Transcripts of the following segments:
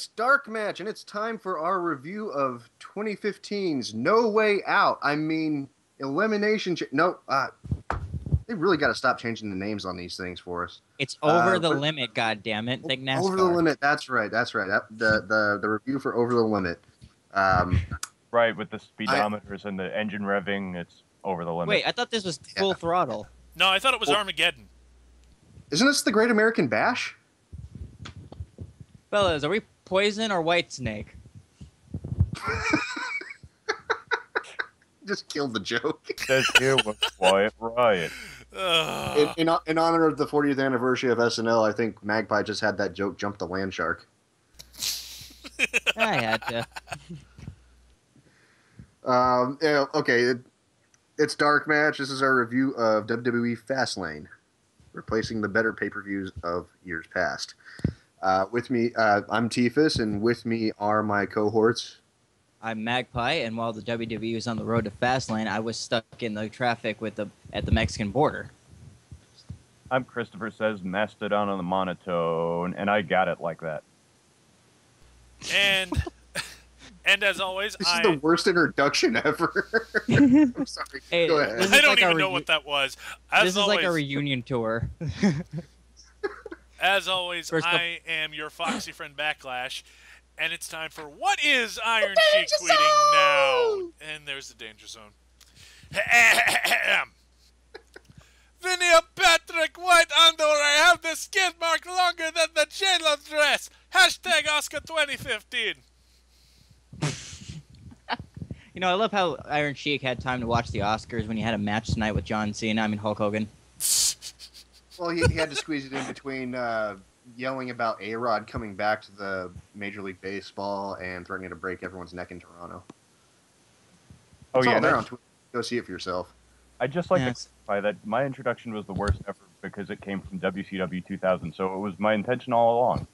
it's DarkMatch, and it's time for our review of 2015's No Way Out. I mean, Elimination... they really got to stop changing the names on these things for us. It's Over the Limit, goddammit. Think NASCAR. Over the Limit, that's right. The review for Over the Limit. Right, with the speedometers and the engine revving, it's over the limit. Wait, I thought this was Full Throttle. No, I thought it was Armageddon. Isn't this the Great American Bash? Fellas, are we Poison or Whitesnake? Just killed the joke. Says here was Quiet Riot. In honor of the 40th anniversary of SNL, I think Magpie just had that joke jump the land shark. I had to. Okay, it's DarkMatch. This is our review of WWE FastLane, replacing the better pay-per-views of years past. With me, I'm Teefus, and with me are my cohorts. I'm Magpie, and while the WWE was on the road to FastLane, I was stuck in the traffic at the Mexican border. I'm ChristopherSays, Mastodon on the Monotone, and I got it like that. And as always, this is the worst introduction ever. I'm sorry. Hey, go ahead. I don't even know what that was. This is like a reunion tour. As always, I am your Foxy friend Backlash, and it's time for What is Iron Sheik tweeting now? And there's the danger zone. Vinny Patrick White underwear. I have the skid mark longer than the J-Lo dress. Hashtag Oscar 2015. You know, I love how Iron Sheik had time to watch the Oscars when he had a match tonight with John Cena. I mean, Hulk Hogan. Well, he had to squeeze it in between yelling about A-Rod coming back to the Major League Baseball and threatening to break everyone's neck in Toronto. Oh, it's yeah. all there on Twitter. Go see it for yourself. I'd just like to clarify that my introduction was the worst ever because it came from WCW 2000, so it was my intention all along.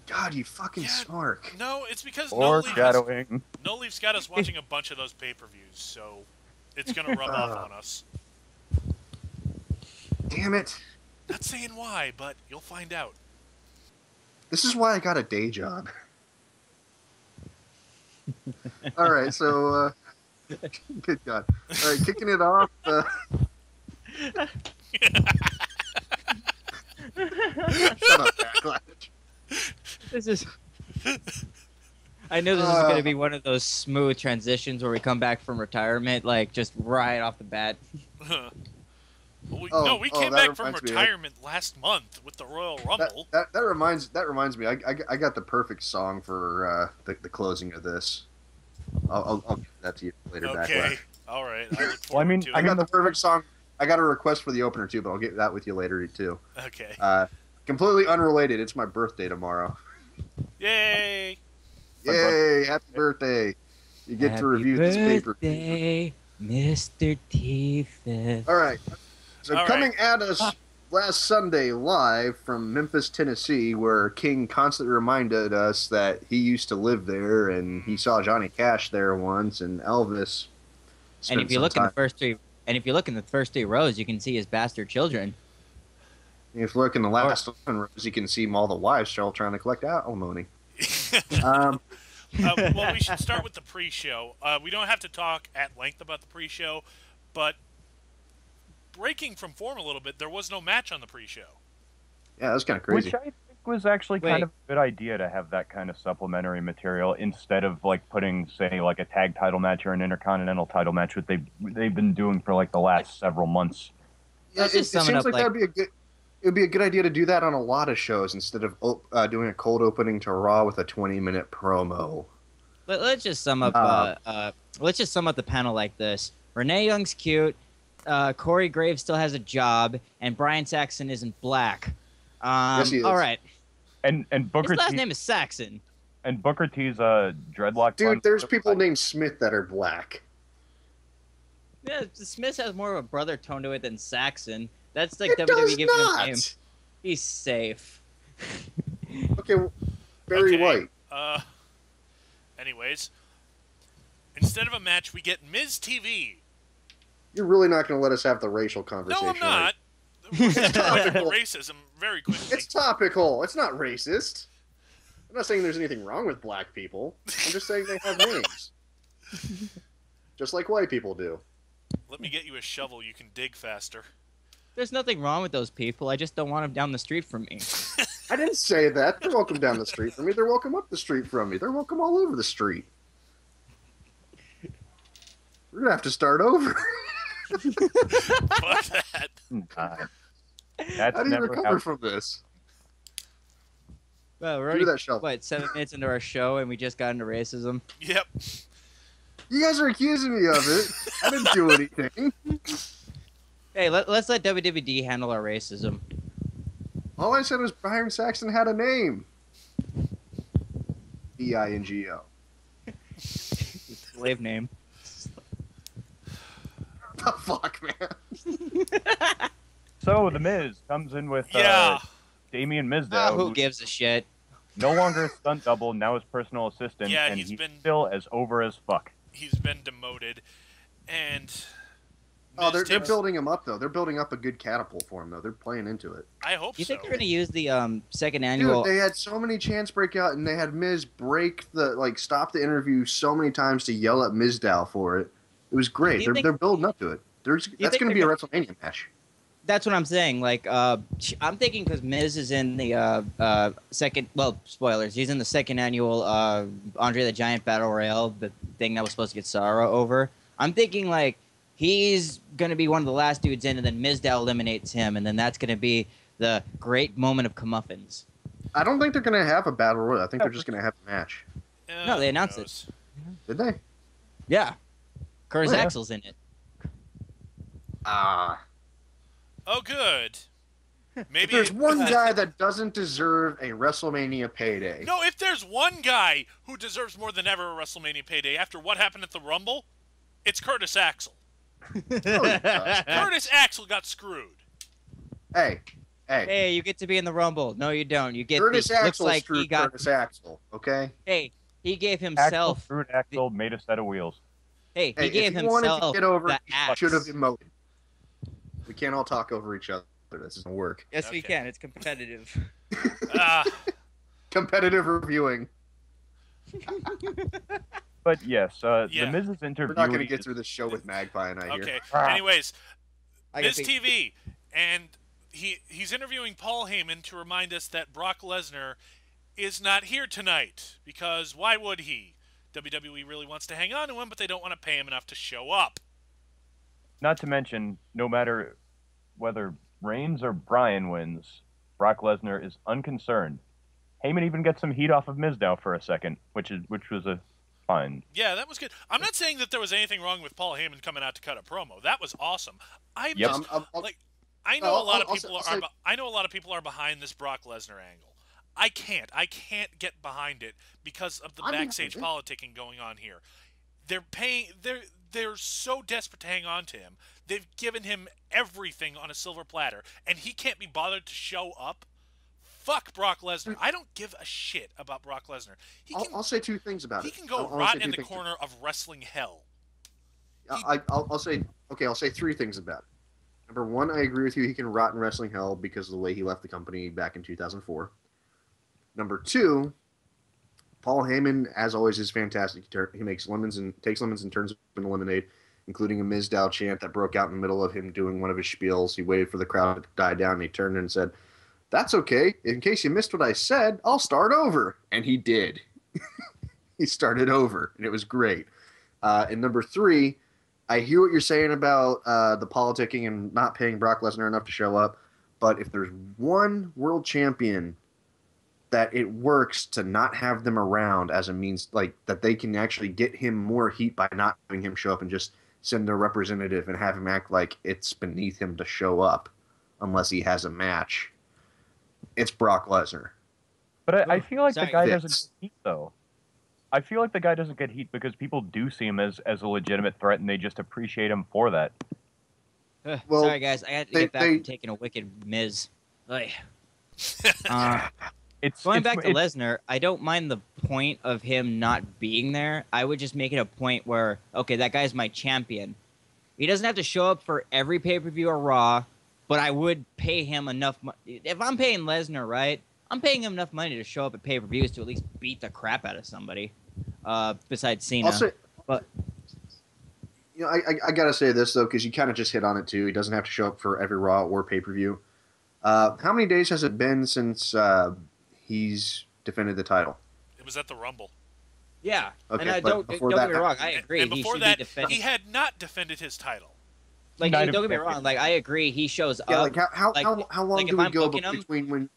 God, you fucking smart. No, it's because Foreshadowing. No Leaf's got us watching a bunch of those pay-per-views, so it's going to rub off on us. Damn it. Not saying why, but you'll find out. This is why I got a day job. All right, so... good God. All right, kicking it off... Shut up, Backlash. This is... I know this is going to be one of those smooth transitions where we come back from retirement, like, just right off the bat. We came back from retirement last month with the Royal Rumble. That reminds me. I got the perfect song for the closing of this. I'll give that to you later. Okay, Backlash. all right. I look forward to it. I got the perfect song. I got a request for the opener too, but I'll get that with you later too. Okay. Completely unrelated. It's my birthday tomorrow. Yay! Yay! Happy birthday! You get to review this paper. Happy birthday, Mr. Teefus. All right. So coming at us last Sunday live from Memphis, Tennessee, where King constantly reminded us that he used to live there and he saw Johnny Cash there once and Elvis. And if you look in the first three rows, you can see his bastard children. If you look in the last 11 rows, you can see all the wives all trying to collect alimony. Well, we should start with the pre-show. We don't have to talk at length about the pre-show, but breaking from form a little bit, there was no match on the pre-show. Yeah, that was kind of crazy. Which I think was actually kind of a good idea to have that kind of supplementary material instead of like putting, say, like a tag title match or an intercontinental title match, which they've been doing for like the last several months. Yeah, it seems like that'd be a good. It would be a good idea to do that on a lot of shows instead of doing a cold opening to Raw with a 20-minute promo. Let's just sum up. Let's just sum up the panel like this: Renee Young's cute, Corey Graves still has a job, and Brian Saxon isn't black. Yes, he is. All right. And Booker. His last name is Saxon. And Booker T's dreadlock. Dude, there's people named Smith that are black. Yeah, Smith has more of a brother tone to it than Saxon. That's like WWE giving him a name. He's safe. Okay, Barry White. Anyways, instead of a match, we get Ms. TV. You're really not going to let us have the racial conversation. No, I'm not. Right? We're just talking racism very quickly. It's topical. It's not racist. I'm not saying there's anything wrong with black people. I'm just saying they have names. Just like white people do. Let me get you a shovel. You can dig faster. There's nothing wrong with those people. I just don't want them down the street from me. I didn't say that. They're welcome down the street from me. They're welcome up the street from me. They're welcome all over the street. We're going to have to start over. Fuck that. That's How do you never recover happened. from this? Well, we're Do already, that shovel. what, 7 minutes into our show and we just got into racism? Yep. You guys are accusing me of it. I didn't do anything. Hey, let's let WWD handle our racism. All I said was Byron Saxton had a name. E-I-N-G-O. Slave name. The fuck, man? So The Miz comes in with Damian Mizdow, Who gives a shit? no longer a stunt double, now his personal assistant, Yeah, and he's he's been- still as over as fuck. He's been demoted, and Oh, Miz they're takes- building him up, though. They're building up a good catapult for him, though. They're playing into it. I hope You so. think they're gonna use the second annual? Dude, they had so many chants break out, and they had Miz stop the interview so many times to yell at Mizdow for it. It was great. Do you think- They're building up to it. That's think going to they're be a WrestleMania match. That's what I'm saying. Like, I'm thinking because Miz is in the second. Well, spoilers. He's in the second annual Andre the Giant Battle Royale, the thing that was supposed to get Sarah over. I'm thinking like he's gonna be one of the last dudes in, and then Mizdow eliminates him, and then that's gonna be the great moment of comeuppance. I don't think they're going to have a battle royal. I think they're just going to have a match. No, they who announced knows? Did they? Yeah, Curtis Oh, yeah. Axel's in it. Ah. Oh, good. If Maybe there's one guy that doesn't deserve a WrestleMania payday. No, if there's one guy who deserves more than ever a WrestleMania payday after what happened at the Rumble, it's Curtis Axel. Curtis Axel got screwed. Hey. Hey, you get to be in the Rumble. No, you don't. You get Curtis looks Axel like screwed he got. Curtis Axel, okay? Hey, he gave Axel himself. screwed Axel, made a set of wheels. Hey, he Hey, gave if he wanted himself to get over, the he axe. should have emoted. We can't all talk over each other. This doesn't work. Yes, we Okay. can. It's competitive. Competitive reviewing. But yes, Yeah. The Miz's We're interview. not going to get through this show with Magpie and I okay. here. Anyways, I Miz got TV, and he's interviewing Paul Heyman to remind us that Brock Lesnar is not here tonight because why would he? WWE really wants to hang on to him, but they don't want to pay him enough to show up. Not to mention, no matter whether Reigns or Bryan wins, Brock Lesnar is unconcerned. Heyman even gets some heat off of Mizdow for a second, which was a fine. Yeah, that was good. I'm not saying that there was anything wrong with Paul Heyman coming out to cut a promo. That was awesome. I Yep. just I'm- I know a lot of I'll people say- I know a lot of people are behind this Brock Lesnar angle. I can't get behind it because of the I'm backstage behind politicking going on here. They're so desperate to hang on to him. They've given him everything on a silver platter, and he can't be bothered to show up. Fuck Brock Lesnar. I don't give a shit about Brock Lesnar. I'll say two things about He it. can go I'll rot say in two the things. corner of wrestling hell. I'll say three things about it. Number one, I agree with you. He can rot in wrestling hell because of the way he left the company back in 2004. Number two, Paul Heyman, as always, is fantastic. He takes lemons and turns them into lemonade, including a Mizdow chant that broke out in the middle of him doing one of his spiels. He waited for the crowd to die down, and he turned and said, "That's okay. In case you missed what I said, I'll start over." And he did. He started over, and it was great. And number three, I hear what you're saying about the politicking and not paying Brock Lesnar enough to show up, but if there's one world champion that it works to not have them around as a means, like that they can actually get him more heat by not having him show up and just send a representative and have him act like it's beneath him to show up unless he has a match, it's Brock Lesnar. But I feel like Sorry. the guy Fits. doesn't get heat, though. I feel like the guy doesn't get heat because people do see him as a legitimate threat, and they just appreciate him for that. Well, Sorry, guys. I had to they- get back they- from taking a wicked Miz. Ugh. It's Going back to it's- Lesnar, I don't mind the point of him not being there. I would just make it a point where, okay, that guy's my champion. He doesn't have to show up for every pay-per-view or Raw, but I would pay him enough money. If I'm paying Lesnar, right, I'm paying him enough money to show up at pay-per-views to at least beat the crap out of somebody. Besides Cena. But I gotta say this though, because you kind of just hit on it too. He doesn't have to show up for every Raw or pay-per-view. How many days has it been since he's defended the title? It was at the Rumble. Yeah, okay, and don't get me wrong, I agree. And before that, he had not defended his title. Like, don't get me wrong, like I agree, he shows up. Yeah, like how long do we go between when?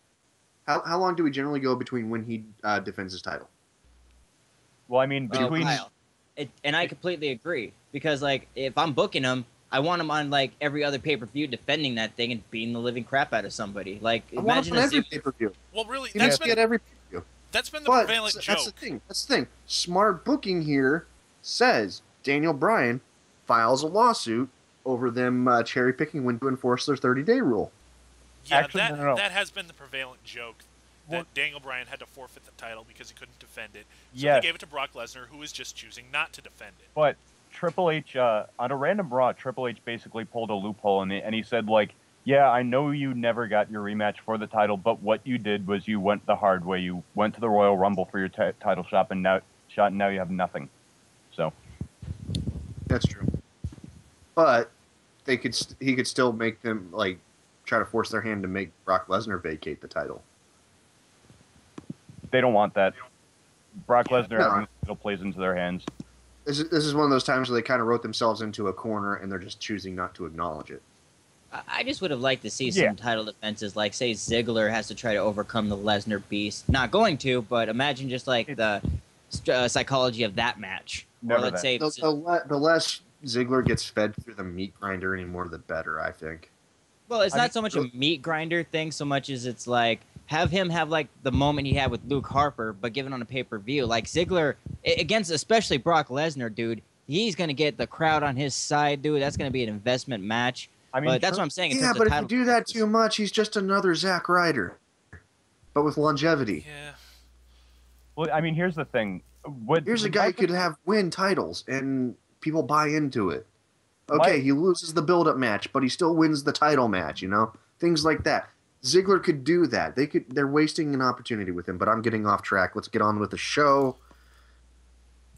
How long do we generally go between when he defends his title? Well, I mean, between and I completely agree, because like if I'm booking him, I want him on like every other pay-per-view defending that thing and beating the living crap out of somebody. Like imagine every pay-per-view. Well, really, that's been every pay-per-view. That's been the prevalent joke. That's the thing. Smart booking here says Daniel Bryan files a lawsuit over them cherry picking when to enforce their 30-day rule. Yeah, actually, that has been the prevalent joke, that Daniel Bryan had to forfeit the title because he couldn't defend it. So he gave it to Brock Lesnar, who is just choosing not to defend it. But Triple H, on a random Raw, Triple H basically pulled a loophole in it, and he said, like, yeah, I know you never got your rematch for the title, but what you did was you went the hard way. You went to the Royal Rumble for your title shot, and now you have nothing. So that's true. But he could still make them like try to force their hand to make Brock Lesnar vacate the title. They don't want that. Brock Lesnar still plays into their hands. This is one of those times where they kind of wrote themselves into a corner and they're just choosing not to acknowledge it. I just would have liked to see some title defenses, like say Ziggler has to try to overcome the Lesnar beast. Not going to, but imagine just like the psychology of that match. Or let's say the less Ziggler gets fed through the meat grinder anymore, the better, I think. Well, it's not so much a meat grinder thing, so much as it's like have him have like the moment he had with Luke Harper, but given on a pay-per-view. Like Ziggler against especially Brock Lesnar, dude, he's gonna get the crowd on his side, dude. That's gonna be an investment match. I mean, but that's what I'm saying. Yeah, but if you do that too much, he's just another Zack Ryder, but with longevity. Yeah. Well, I mean, here's the thing. Here's a guy who could win titles, and people buy into it. Okay, he loses the build-up match, but he still wins the title match, you know? Things like that. Ziggler could do that. They're wasting an opportunity with him, but I'm getting off track. Let's get on with the show.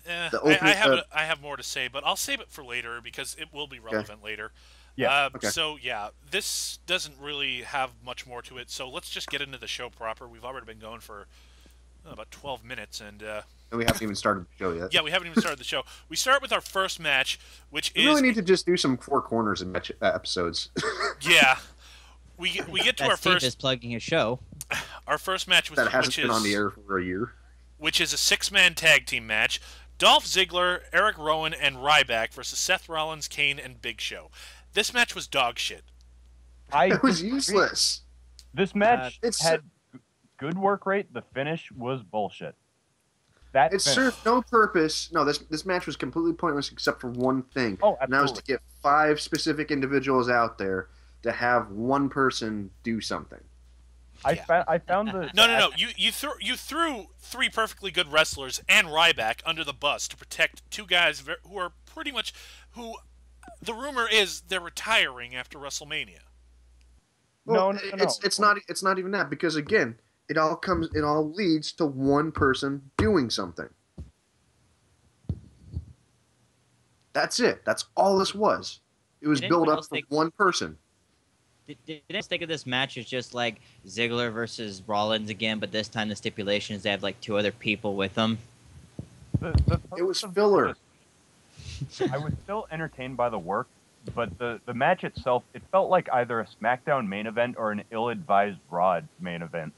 I have more to say, but I'll save it for later because it will be relevant later. Yeah. So, this doesn't really have much more to it, so let's just get into the show proper. We've already been going for about 12 minutes, and we haven't even started the show yet. Yeah, we haven't even started the show. We start with our first match, which is... We really need to just do some Four Corners in episodes. Yeah. We get to our first... Teefus plugging his show. Our first match, that hasn't been on the air for a year. Which is a 6-man tag team match. Dolph Ziggler, Eric Rowan, and Ryback versus Seth Rollins, Kane, and Big Show. This match was dog shit. It was useless. This match had good work rate. The finish was bullshit. It served no purpose. No, this match was completely pointless except for one thing. Oh, absolutely. And that was to get 5 specific individuals out there to have one person do something. I found the... No. You threw 3 perfectly good wrestlers and Ryback under the bus to protect 2 guys who are pretty much... who the rumor is they're retiring after WrestleMania. Well, no. It's not even that, because again, it all leads to one person doing something. That's it. That's all this was. It was built up for one person. Did I think of this match as just like Ziggler versus Rollins again, but this time the stipulation is they have like 2 other people with them? It was filler. I was still entertained by the work, but the match itself, it felt like either a SmackDown main event or an ill-advised Raw main event.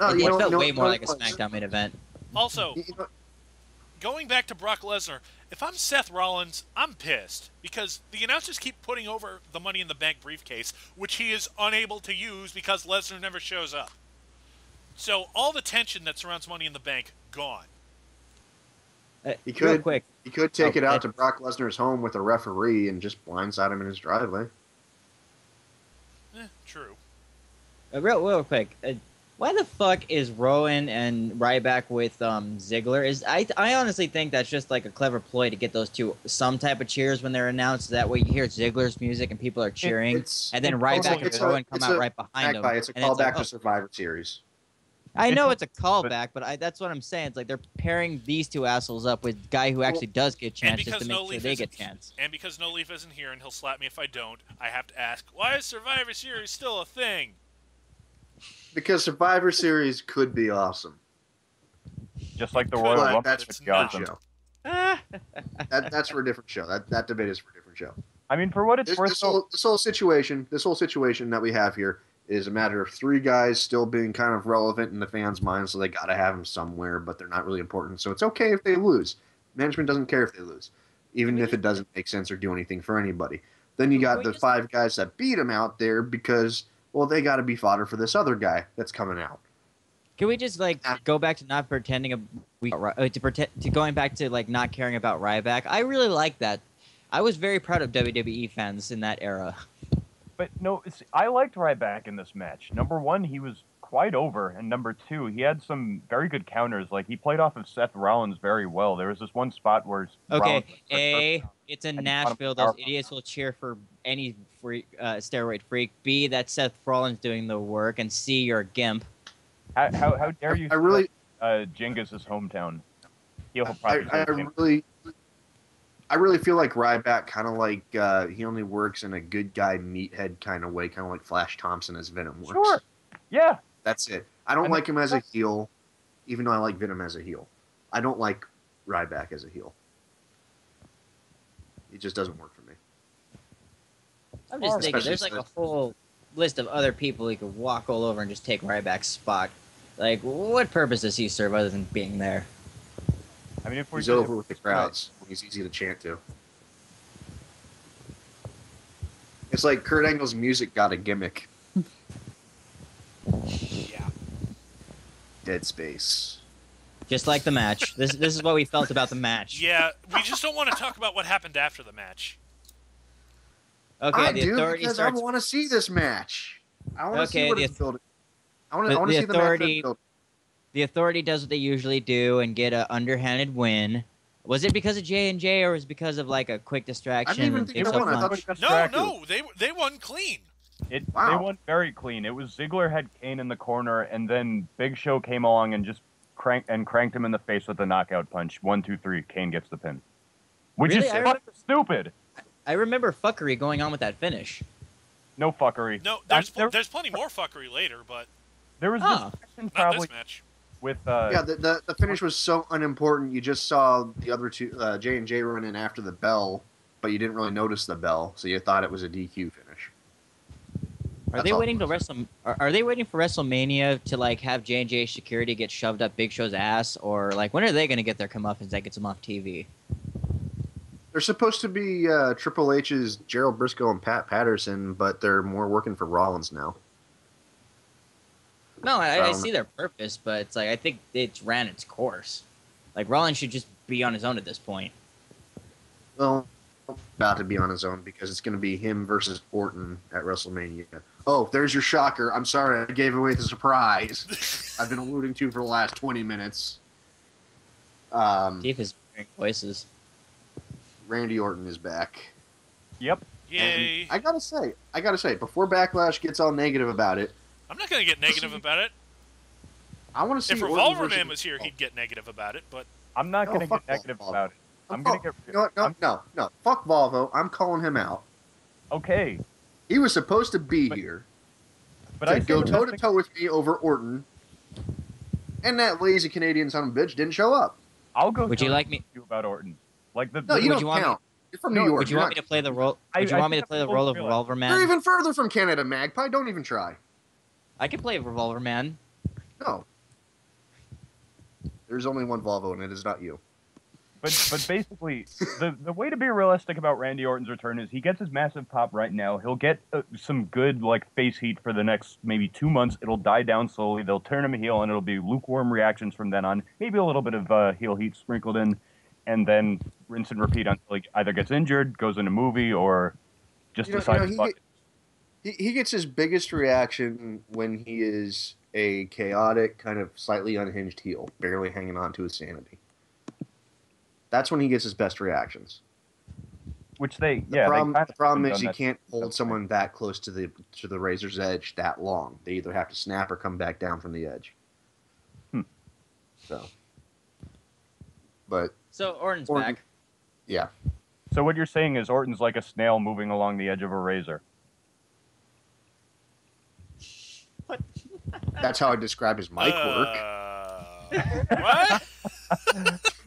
No, it felt way more like a SmackDown main event. Also, going back to Brock Lesnar, if I'm Seth Rollins, I'm pissed because the announcers keep putting over the Money in the Bank briefcase, which he is unable to use because Lesnar never shows up. So all the tension that surrounds Money in the Bank, gone. He could take it out to Brock Lesnar's home with a referee and just blindside him in his driveway. True. Real quick. Why the fuck is Rowan and Ryback with Ziggler? I honestly think that's just like a clever ploy to get those 2 some type of cheers when they're announced. That way you hear Ziggler's music and people are cheering, and then Ryback and Rowan come out right behind Magpie, him. It's a callback to Survivor Series. I know it's a callback, but that's what I'm saying. It's like they're pairing these two assholes up with guy who actually does get chance just to make sure they get chance. And because No Leaf isn't here, and he'll slap me if I don't, I have to ask, why is Survivor Series still a thing? Because Survivor Series could be awesome. Just like the Royal Rumble. That's for a different show. That's for a different show. That debate is for a different show. I mean, for what it's worth, this whole situation that we have here is a matter of three guys still being kind of relevant in the fans' minds, so they got to have them somewhere, but they're not really important. So it's okay if they lose. Management doesn't care if they lose, even if it doesn't make sense or do anything for anybody. Then you got the five guys that beat them out there because, well, they got to be fodder for this other guy that's coming out. Can we just go back to not pretending to going back to not caring about Ryback? I really like that. I was very proud of WWE fans in that era. But no, I liked Ryback in this match. Number one, he was quite over, and number two, he had some very good counters. Like, he played off of Seth Rollins very well. There was this one spot where Rollins it's in Nashville. Those idiots will cheer for any steroid freak. B, that's Seth Rollins doing the work, and C, you're a gimp. How dare you? Genghis' hometown. I really feel like Ryback kind of he only works in a good guy meathead kind of way, kind of like Flash Thompson as Venom works. Sure. Yeah. That's it. I don't like him as a heel, even though I like Venom as a heel. I don't like Ryback as a heel. It just doesn't work for me. I'm just thinking, there's a whole list of other people he could walk all over and just take Ryback's spot. Like, what purpose does he serve other than being there? I mean, he's over with the crowds. He's easy to chant to. It's like Kurt Angle's music got a gimmick. Yeah. Dead Space. Just like the match. This is what we felt about the match. Yeah, we just don't want to talk about what happened after the match. Okay, I want to see this match. I want to see what it's building. I want to see the match building. The Authority does what they usually do and get an underhanded win. Was it because of J&J or was it because of a quick distraction? I didn't even think they won. No, they won clean. They won very clean. It was Ziggler had Kane in the corner, and then Big Show came along and just cranked him in the face with a knockout punch. 1, 2, 3. Kane gets the pin. Which is stupid. I remember fuckery going on with that finish. No fuckery. No, there's plenty more fuckery later, but there was this action probably not this match. With the finish was so unimportant. You just saw the other two J&J run in after the bell, but you didn't really notice the bell, so you thought it was a DQ finish. Are they waiting for WrestleMania to have J&J security get shoved up Big Show's ass, or when are they going to get their comeuppance that gets them off TV? They're supposed to be Triple H's Gerald Briscoe and Pat Patterson, but they're more working for Rollins now. No, I see their purpose, but it's I think it's ran its course. Rollins should just be on his own at this point. Well, about to be on his own because it's going to be him versus Orton at WrestleMania. Oh, there's your shocker. I'm sorry, I gave away the surprise I've been alluding to for the last 20 minutes. Teefus hearing voices. Randy Orton is back. Yep. Yay. And I gotta say, before Backlash gets all negative about it, I'm not going to get negative about it. I want to see if Revolver Man was here, he'd get negative about it, but I'm not going to get negative about it. I'm going to get... No. Fuck Volvo. I'm calling him out. Okay. He was supposed to be here to go toe-to-toe with me over Orton, and that lazy Canadian son of a bitch didn't show up. I'll go Would you like me about Orton? No, you don't count. You're from New York. Would you want me to play the role? Would you want me to play the role of Revolver Man? You're even further from Canada, Magpie. Don't even try. I can play Revolver Man. No. There's only one Volvo, and it is not you. But basically, the way to be realistic about Randy Orton's return is he gets his massive pop right now. He'll get some good face heat for the next maybe 2 months. It'll die down slowly. They'll turn him heel, and it'll be lukewarm reactions from then on. Maybe a little bit of heel heat sprinkled in, and then rinse and repeat until he either gets injured, goes in a movie, or just decides. He gets his biggest reaction when he is a chaotic, kind of slightly unhinged heel, barely hanging on to his sanity. That's when he gets his best reactions. The problem is you can't hold someone that close to the razor's edge that long. They either have to snap or come back down from the edge. So, but So Orton's Orton- back. yeah, So what you're saying is Orton's like a snail moving along the edge of a razor. What? that's how I describe his mic work. What?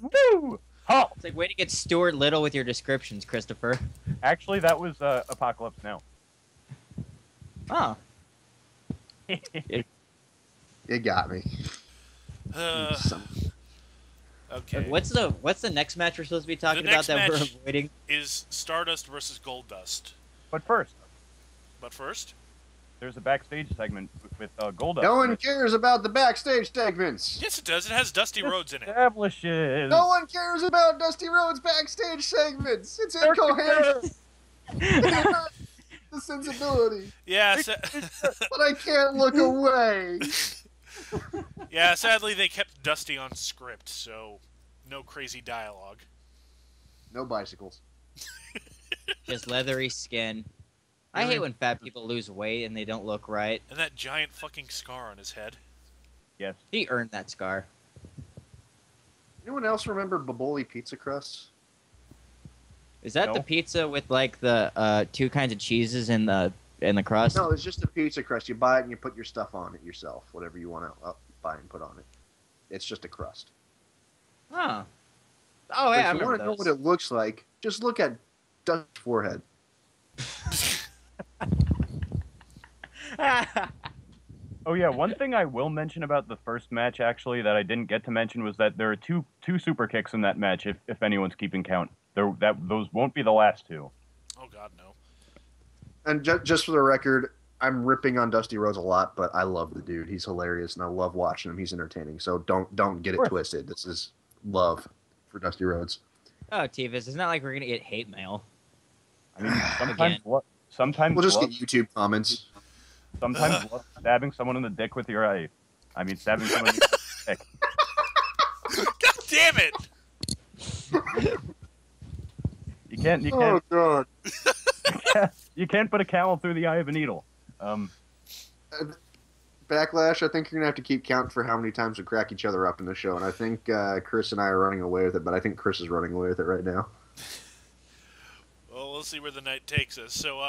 Woo! Oh, It's like way to get Stuart Little with your descriptions, Christopher. actually, that was Apocalypse Now. Oh. It got me. Okay. What's the next match we're supposed to be talking The about next that we're match- avoiding? Is Stardust versus Goldust. But first, But first, there's a backstage segment with Goldust. No one cares about the backstage segments. yes, it does. It has Dusty Rhodes in it. Establishes. No one cares about Dusty Rhodes backstage segments. It's incoherent. The sensibility, Yeah, but I can't look away. yeah. Sadly, they kept Dusty on script, so no crazy dialogue. No bicycles. Just leathery skin. I hate when fat people lose weight and they don't look right. And that giant fucking scar on his head. Yes. He earned that scar. Anyone else remember Boboli pizza crusts? Is that the No. pizza with like the two kinds of cheeses in the crust? No, it's just a pizza crust. You buy it and you put your stuff on it yourself, whatever you want to buy and put on it. It's just a crust. Huh. Oh But yeah, I if you remember want to know those. what it looks like, just look at Dust's forehead. Oh yeah, one thing I will mention about the first match actually that I didn't get to mention was that there are two super kicks in that match. If anyone's keeping count, those won't be the last two. Oh God, no. And just for the record, I'm ripping on Dusty Rhodes a lot, but I love the dude. He's hilarious, and I love watching him. He's entertaining. So don't get it twisted. This is love for Dusty Rhodes. Oh, Teefus, it's not like we're gonna get hate mail. I mean, Again. sometimes We'll just love, get YouTube comments. sometimes love stabbing someone in the dick with your eye. I mean, stabbing someone in the dick. God damn it! You can't God. you can't put a camel through the eye of a needle. Backlash, I think you're going to have to keep count for how many times we crack each other up in the show. And I think Chris and I are running away with it, but I think Chris is running away with it right now. Well, we'll see where the night takes us. So,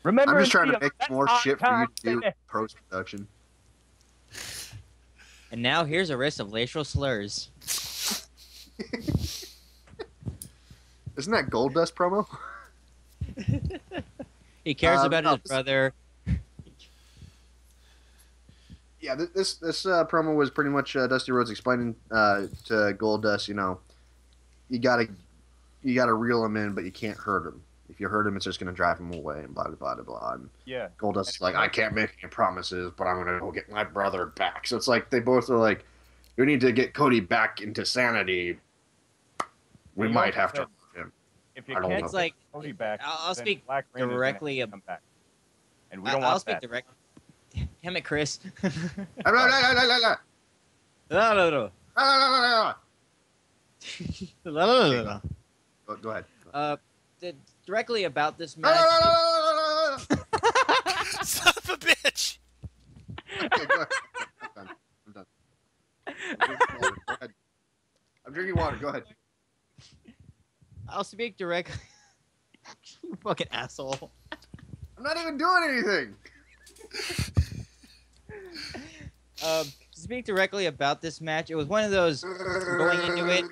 Remember, I'm just trying to Indy, make more that's shit for you to do baby. post-production. And now here's a list of racial slurs. Isn't that Goldust promo? He cares about no, his brother. Yeah, this promo was pretty much Dusty Rhodes explaining to Goldust, you gotta reel him in, but you can't hurt him. If you hurt him, it's just gonna drive him away, and blah blah blah blah. And Yeah. Goldust is like, I can't make any promises, but I'm gonna go get my brother back. So it's like they both are like, we need to get Cody back into sanity. We Well, might have to hurt him. If you I don't can't know. It's like Cody back, I'll then speak Black Rain is gonna directly come back. And we don't I'll want speak that. directly. Damn it, Chris. La, la, la, la, la, la. No, no, no. La, la, la, la, la. No, no, no, no. Go ahead. Directly about this La, match. la, la, la, la, la. son of a bitch! Okay, go ahead. I'm done. Go ahead. I'm drinking water. Go ahead. I'll speak directly. You fucking asshole. I'm not even doing anything. Speak directly about this match. It was one of those going into it.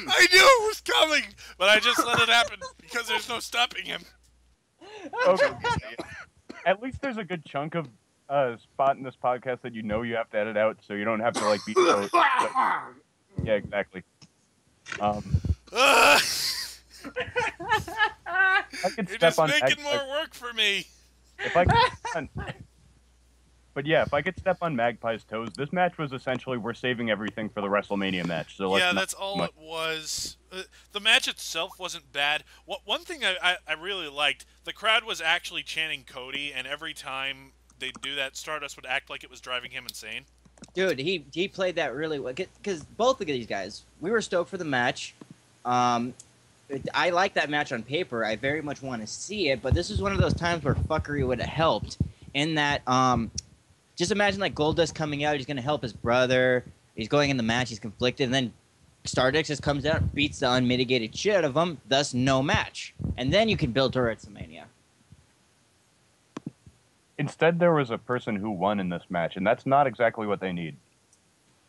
I knew it was coming, but I just let it happen because there's no stopping him. Okay. At least there's a good chunk of spot in this podcast that you have to edit out, so you don't have to like be so. Yeah, exactly. You're I could step just on making Magpie- more work for me. If I could, but yeah, if I could step on Magpie's toes, this match was essentially we're saving everything for the WrestleMania match. So Yeah, let's not that's all much. it was. The match itself wasn't bad. One thing I really liked, the crowd was actually chanting Cody, and every time they'd do that, Stardust would act like it was driving him insane. Dude, he played that really well. Because both of these guys, we were stoked for the match. I like that match on paper. I very much want to see it, but this is one of those times where fuckery would have helped. In that, just imagine like Goldust coming out. He's going to help his brother. He's going in the match. He's conflicted. And then Stardust just comes out, beats the unmitigated shit out of him. Thus, no match. And then you can build to WrestleMania. Instead, there was a person who won in this match, and that's not exactly what they need.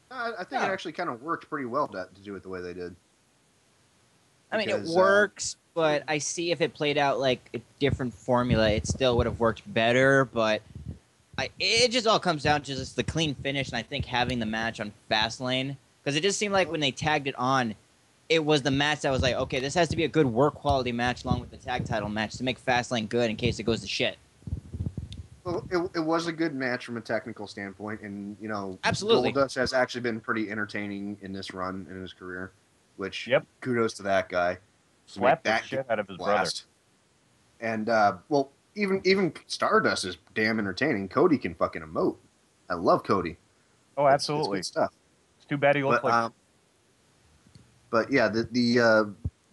I think it actually kind of worked pretty well to do it the way they did. I mean, it works, but I see if it played out like a different formula, it still would have worked better. But it just all comes down to just the clean finish, and I think having the match on FastLane, because it just seemed like when they tagged it on, it was the match that was like, okay, this has to be a good work quality match along with the tag title match to make FastLane good in case it goes to shit. Well, it was a good match from a technical standpoint, and absolutely, Goldust has actually been pretty entertaining in this run in his career, which kudos to that guy. Slapped the shit out of his brother. And even Stardust is damn entertaining. Cody can fucking emote. I love Cody. Oh, absolutely. It's good stuff. It's too bad he looks like. But yeah,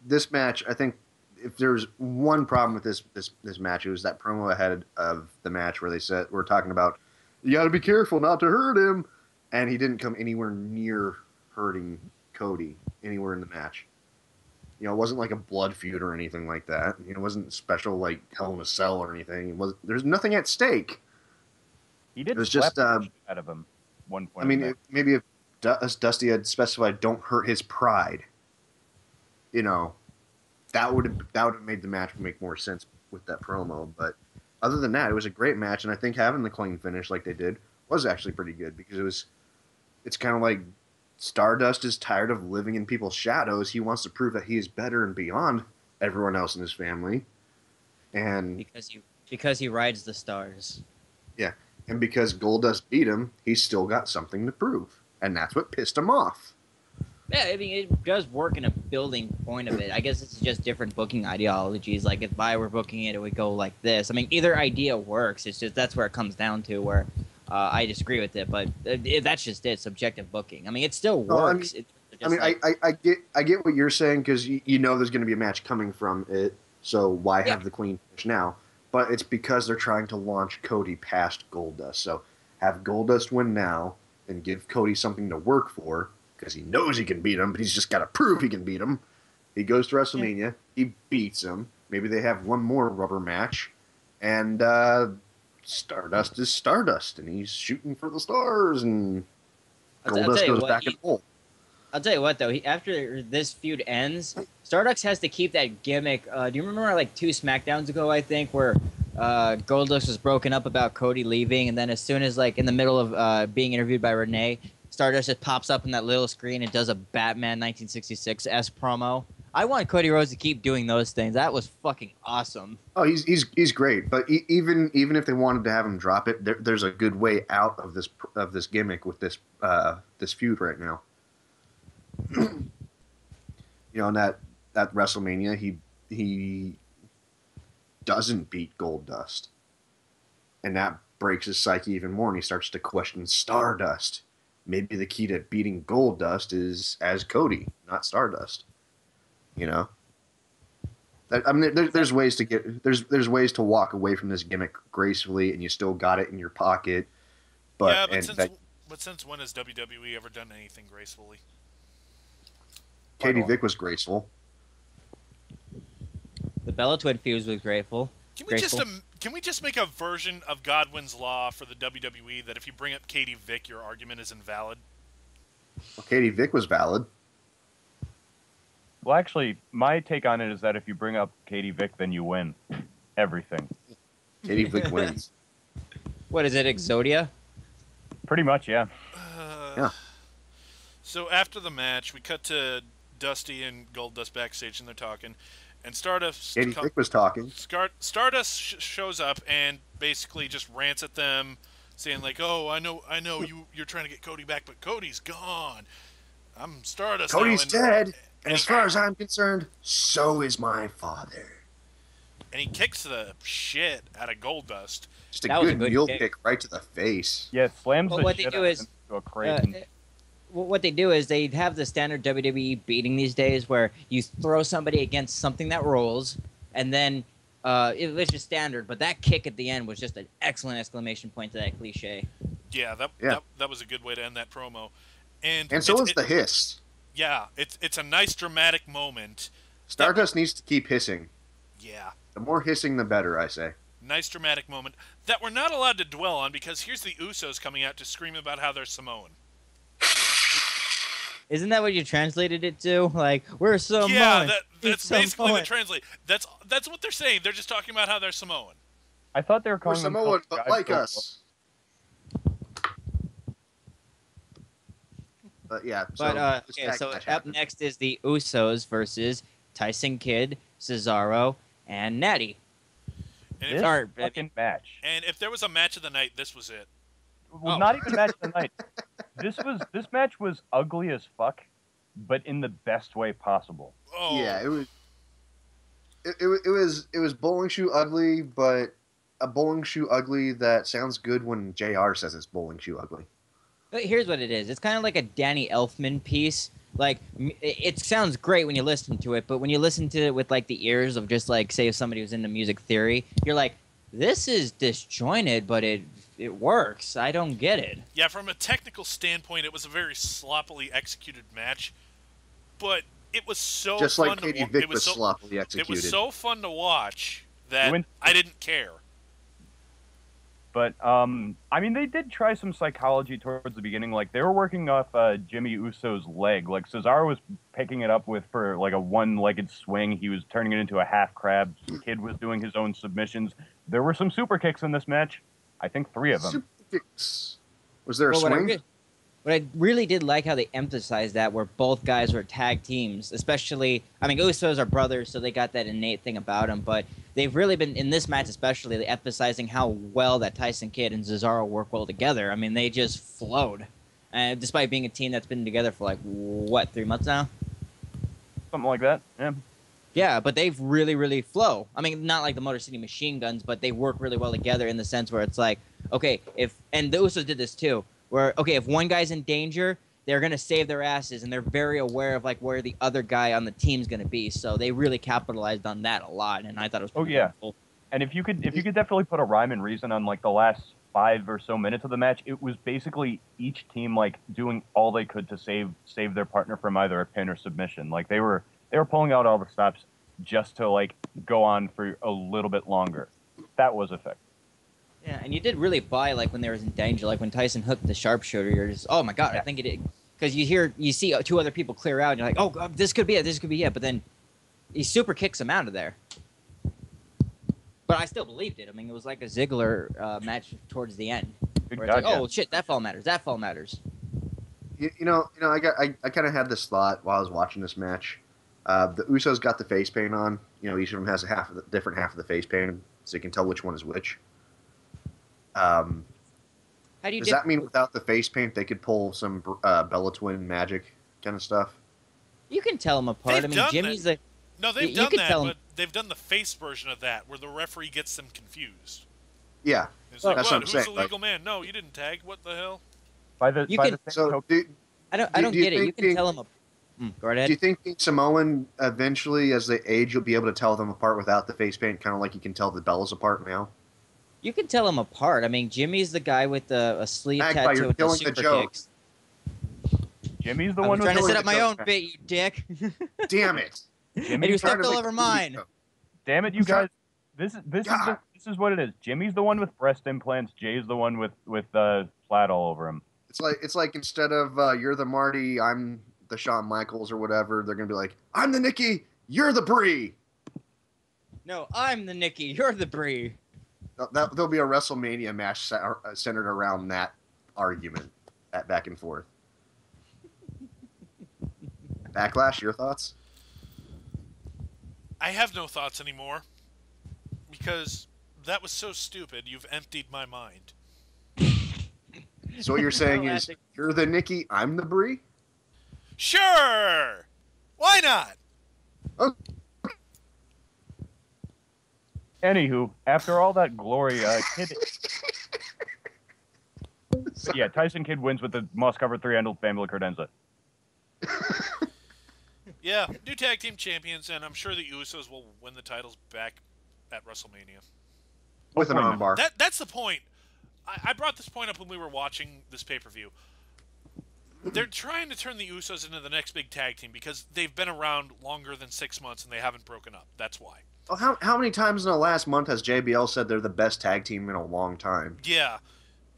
this match, I think. If there's one problem with this match, it was that promo ahead of the match where they said we're talking about you got to be careful not to hurt him, and he didn't come anywhere near hurting Cody anywhere in the match. It wasn't like a blood feud or anything like that. It wasn't special like Hell in a Cell or anything. There's nothing at stake. He did. It was just out of him one point. I mean, maybe if Dusty had specified "don't hurt his pride," that would have made the match make more sense with that promo. But other than that, it was a great match, and I think having the clean finish like they did was actually pretty good because it's kind of like Stardust is tired of living in people's shadows. He wants to prove that he is better and beyond everyone else in his family, and because he rides the stars. Yeah, and because Goldust beat him, he's still got something to prove, and that's what pissed him off. Yeah, I mean, it does work in a building point of it. I guess it's just different booking ideologies. Like, if I were booking it, it would go like this. I mean, either idea works. It's just that's where it comes down to where I disagree with it. But that's just it, subjective booking. I mean, it still works. I get what you're saying because there's going to be a match coming from it. So why have the clean finish now? But it's because they're trying to launch Cody past Goldust. So have Goldust win now and give Cody something to work for. Because he knows he can beat him, but he's just got to prove he can beat him. He goes to WrestleMania. He beats him. Maybe they have one more rubber match. And Stardust is Stardust, and he's shooting for the stars, and Goldust goes back and forth. I'll tell you what, though. After this feud ends, Stardust has to keep that gimmick. Do you remember, like, 2 SmackDowns ago, I think, where Goldust was broken up about Cody leaving, and then as soon as, like, in the middle of being interviewed by Renee, Stardust just pops up on that little screen and does a Batman 1966-esque promo. I want Cody Rhodes to keep doing those things. That was fucking awesome. Oh, he's great. But even if they wanted to have him drop it, there's a good way out of this gimmick with this feud right now. In that WrestleMania, he doesn't beat Goldust, and that breaks his psyche even more, and he starts to question Stardust. Maybe the key to beating Goldust is as Cody, not Stardust. I mean, there's ways to there's ways to walk away from this gimmick gracefully, and you still got it in your pocket. But since when has WWE ever done anything gracefully? Katie Vick was graceful. The Bella Twin fuse was grateful. Can we just make a version of Godwin's Law for the WWE that if you bring up Katie Vick, your argument is invalid? Well, Katie Vick was valid. Well, actually, my take on it is that if you bring up Katie Vick, then you win everything. Katie Vick wins. What is it, Exodia? Pretty much, yeah. Yeah. So after the match, we cut to Dusty and Goldust backstage, and they're talking. And Stardust... Katie Vick was talking. Stardust shows up and basically just rants at them, saying like, "Oh, I know, you're trying to get Cody back, but Cody's gone. I'm Stardust. Cody's dead, and as far as I'm concerned, so is my father." And he kicks the shit out of Goldust. Just a good mule kick right to the face. Yeah, slams the what shit they do out is, of him into a crate. What they do is they have the standard WWE beating these days where you throw somebody against something that rolls, and then it was just standard. But that kick at the end was just an excellent exclamation point to that cliche. Yeah, Yeah. that was a good way to end that promo. And And so is the hiss. Yeah, it's a nice dramatic moment. Stardust needs to keep hissing. Yeah. The more hissing, the better, I say. Nice dramatic moment that we're not allowed to dwell on because here's the Usos coming out to scream about how they're Samoan. Isn't that what you translated it to? Like, we're Samoan. Yeah, that's We're basically Samoan. the translate. That's what they're saying. They're just talking about how they're Samoan. I thought they were We're calling Samoan, themselves but God like Gold. us. But yeah. But this okay, tag so match up happened. next is the Usos versus Tyson Kidd, Cesaro, and Natty. And This Sorry, fucking match. and if there was a match of the night, this was it. Well, not even match of the night. This match was ugly as fuck, but in the best way possible. Oh. Yeah, it was. It was bowling shoe ugly, but a bowling shoe ugly that sounds good when JR says it's bowling shoe ugly. But here's what it is. It's kind of like a Danny Elfman piece. Like, it sounds great when you listen to it, but when you listen to it with, like, the ears of just, like, say if somebody was into music theory, you're like, this is disjointed, but it works. I don't get it. Yeah, from a technical standpoint, it was a very sloppily executed match, but it was so Just fun like to Katie watch. Vick was sloppily executed. It was so fun to watch that I didn't care. But I mean, they did try some psychology towards the beginning. Like they were working off Jimmy Uso's leg. Like Cesaro was picking it up for like a one-legged swing. He was turning it into a half crab. Kid was doing his own submissions. There were some super kicks in this match. I think 3 of them. Super kicks. Was there a Well, swing? What I really did like how they emphasized that where both guys were tag teams, especially, I mean, Usos are brothers, so they got that innate thing about them, but they've really been, in this match especially, emphasizing how well that Tyson Kidd and Cesaro work well together. I mean, they just flowed. Despite being a team that's been together for, like, what, 3 months now? Something like that. Yeah. Yeah, but they've really, really flow. I mean, not like the Motor City Machine Guns, but they work really well together in the sense where it's like, okay, and the Usos did this too, where, okay, if one guy's in danger, they're going to save their asses, and they're very aware of, like, where the other guy on the team's going to be. So they really capitalized on that a lot, and I thought it was pretty cool. And if you could definitely put a rhyme and reason on, like, the last 5 or so minutes of the match, it was basically each team, like, doing all they could to save their partner from either a pin or submission. Like, they were pulling out all the stops just to, like, go on for a little bit longer. That was effective. Yeah, and you did really buy, like, when they was in danger, like when Tyson hooked the sharpshooter, you're just, oh my god, I think it did. Because you see 2 other people clear out, and you're like, oh, God, this could be it, but then he super kicks him out of there. But I still believed it. I mean, it was like a Ziggler match towards the end. Where it's like, oh, shit, that fall matters. You know, I kind of had this thought while I was watching this match. The Usos got the face paint on. You know, each of them has a different half of the face paint, so you can tell which one is which. How do you Does that mean without the face paint they could pull some Bella Twin magic kind of stuff? You can tell them apart. I mean, Jimmy's the... No, they've done that, but they've done the face version of that, where the referee gets them confused. Yeah, it's like, that's what I'm who's saying. the legal man? No, you didn't tag. What the hell? I don't get it. You can tell them. Go right ahead. Do you think being Samoan eventually, as they age, you'll be able to tell them apart without the face paint, kind of like you can tell the Bellas apart now? You can tell them apart. I mean, Jimmy's the guy with a sleeve Magpie, tattoo you're with the killing super the joke. kicks. Jimmy's the I one was with trying to set up the my joke, own bit, you dick. Damn it! And you stepped all over mine. Damn it, you guys! This is what it is. Jimmy's the one with breast implants. Jay's the one with flat all over him. It's like instead of you're the Marty, I'm the Shawn Michaels or whatever. They're gonna be like, I'm the Nikki, you're the Brie. No, I'm the Nikki. You're the Brie. There'll be a WrestleMania match centered around that argument, that back and forth. Backlash, your thoughts? I have no thoughts anymore because that was so stupid. You've emptied my mind. So what you're saying is, you're the Nikki, I'm the Brie? Sure! Why not? Oh. Anywho, after all that glory, Kid... yeah, Tyson Kidd wins with the moss-covered 3-handled family credenza. Yeah, new tag team champions, and I'm sure the Usos will win the titles back at WrestleMania. With an armbar. That's the point. I brought this point up when we were watching this pay-per-view. They're trying to turn the Usos into the next big tag team because they've been around longer than 6 months and they haven't broken up. That's why. Well, how many times in the last month has JBL said they're the best tag team in a long time? Yeah.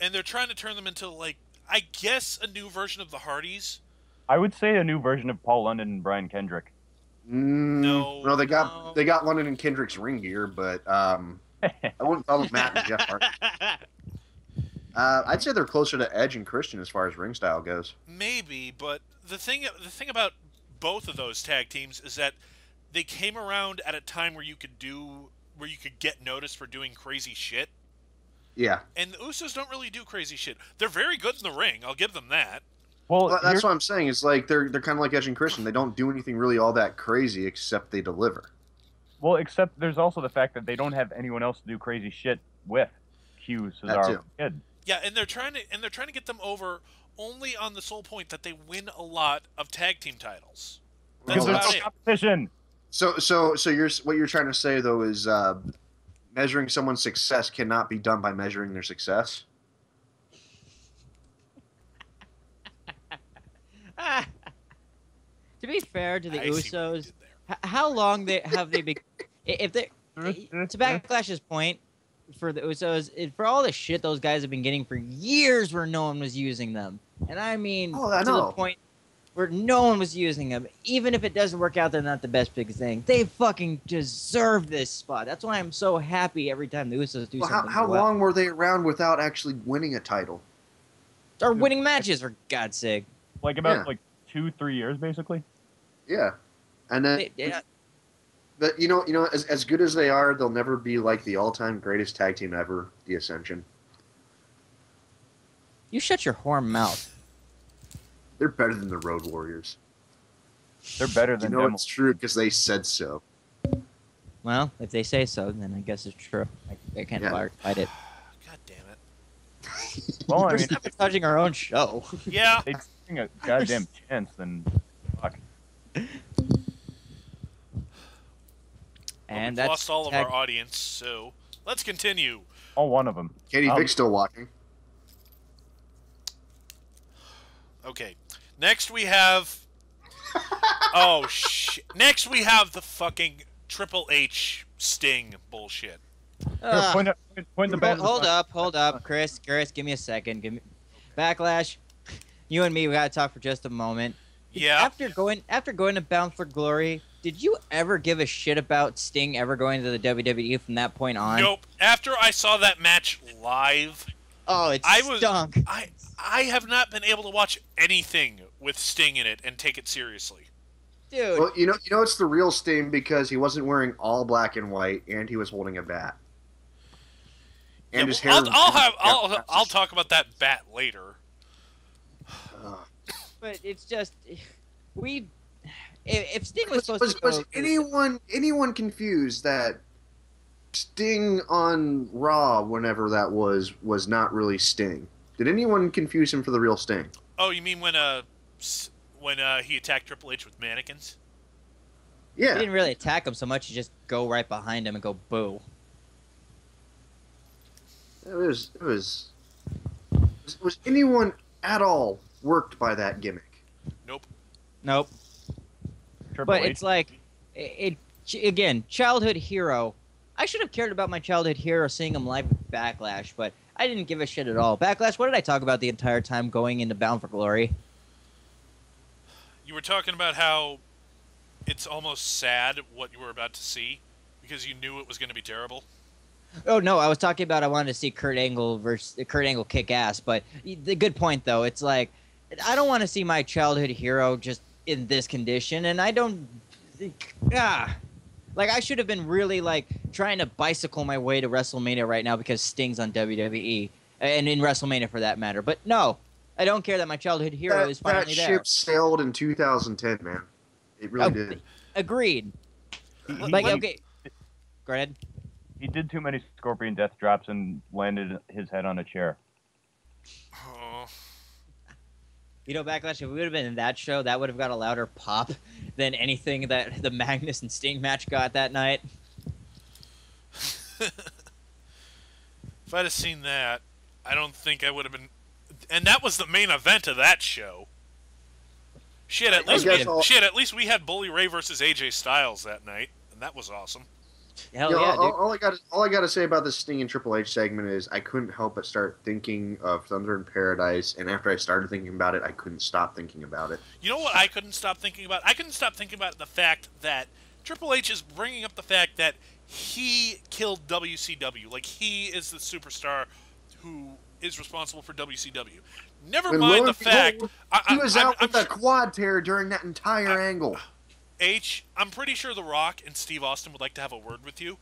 And they're trying to turn them into, like, I guess a new version of the Hardys. I would say a new version of Paul London and Brian Kendrick. No, they got London and Kendrick's ring gear, but I wouldn't call them Matt and Jeff Hardy. I'd say they're closer to Edge and Christian as far as ring style goes. Maybe, but the thing about both of those tag teams is that they came around at a time where you could get noticed for doing crazy shit. Yeah. And the Usos don't really do crazy shit. They're very good in the ring. I'll give them that. Well, that's what I'm saying. It's like they're kind of like Edge and Christian. They don't do anything really all that crazy except they deliver. Well, except there's also the fact that they don't have anyone else to do crazy shit with. Q Cesaro Kid. Yeah, and they're trying to get them over only on the sole point that they win a lot of tag team titles. That's about it. Competition. So what you're trying to say though is measuring someone's success cannot be done by measuring their success. To be fair to the Usos, how long have they been? If they, to Backlash's point, for the Usos, for all the shit those guys have been getting for years, where no one was using them, and I mean to the point where no one was using them. Even if it doesn't work out, they're not the best big thing. They fucking deserve this spot. That's why I'm so happy every time the Usos do something. How long were they around without actually winning a title? Or winning matches, for God's sake. Like about 2-3 years, basically. Yeah, and then. But you know, as good as they are, they'll never be like the all-time greatest tag team ever, the Ascension. You shut your whore mouth. They're better than the Road Warriors. They're better than them. It's true because they said so. Well, if they say so, then I guess it's true. I can't fight it. God damn it. Well, We're sabotaging our own show. Yeah. They'd sing a goddamn chance, then fuck. And we've lost all of our audience, so let's continue. Oh, one of them. Katie Vick's still walking. Okay. Next we have... Next we have the fucking Triple H Sting bullshit. Point the band. Hold up, Chris, give me a second. Backlash. You and me, we gotta talk for just a moment. Yeah. After going to Bound for Glory, did you ever give a shit about Sting ever going to the WWE from that point on? Nope. After I saw that match live, stunk. I have not been able to watch anything with Sting in it and take it seriously. Dude. Well, you know it's the real Sting because he wasn't wearing all black and white and he was holding a bat. And his hair. I'll talk about that bat later. But it's just if Sting was supposed to go... Was anyone confused that Sting on Raw, whenever that was not really Sting? Did anyone confuse him for the real Sting? Oh, you mean when he attacked Triple H with mannequins? Yeah. He didn't really attack him so much, he just go right behind him and go boo. Was anyone at all worked by that gimmick? Nope. But it's like, again, childhood hero. I should have cared about my childhood hero seeing him live with Backlash, but I didn't give a shit at all. Backlash, what did I talk about the entire time going into Bound for Glory? You were talking about how it's almost sad what you were about to see because you knew it was going to be terrible. Oh, no, I was talking about I wanted to see Kurt Angle kick ass, but the good point, though, it's like, I don't want to see my childhood hero just in this condition, and I don't... Like, I should have been really, like, trying to bicycle my way to WrestleMania right now because Sting's on WWE, and in WrestleMania for that matter. But no, I don't care that my childhood hero is finally there. That ship sailed in 2010, man. It really did. Agreed. Okay. Go ahead. He did too many Scorpion Death Drops and landed his head on a chair. Oh. You know, Backlash, if we would have been in that show, that would have got a louder pop than anything that the Magnus and Sting match got that night. If I'd have seen that, I don't think I would have been. And that was the main event of that show. Shit, at least we had Bully Ray versus AJ Styles that night, and that was awesome. Hell yeah, dude. All I got to say about this Sting and Triple H segment is I couldn't help but start thinking of Thunder in Paradise, and after I started thinking about it, I couldn't stop thinking about it. You know what I couldn't stop thinking about? I couldn't stop thinking about the fact that Triple H is bringing up the fact that he killed WCW. Like, he is the superstar who is responsible for WCW. Never mind the fact... He was out with a quad tear during that entire angle. I'm pretty sure The Rock and Steve Austin would like to have a word with you.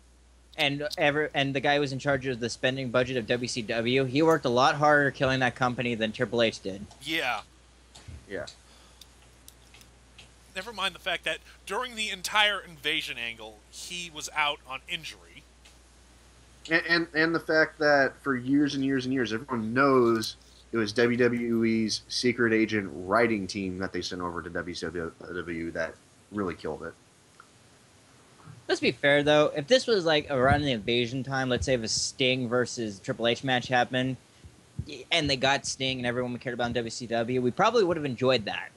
And the guy who was in charge of the spending budget of WCW, he worked a lot harder killing that company than Triple H did. Yeah. Yeah. Never mind the fact that during the entire invasion angle, he was out on injury. And the fact that for years and years and years, everyone knows it was WWE's secret agent writing team that they sent over to WCW that really killed it. Let's be fair, though. If this was like around the invasion time, let's say if a Sting versus Triple H match happened, and they got Sting and everyone cared about in WCW, we probably would have enjoyed that.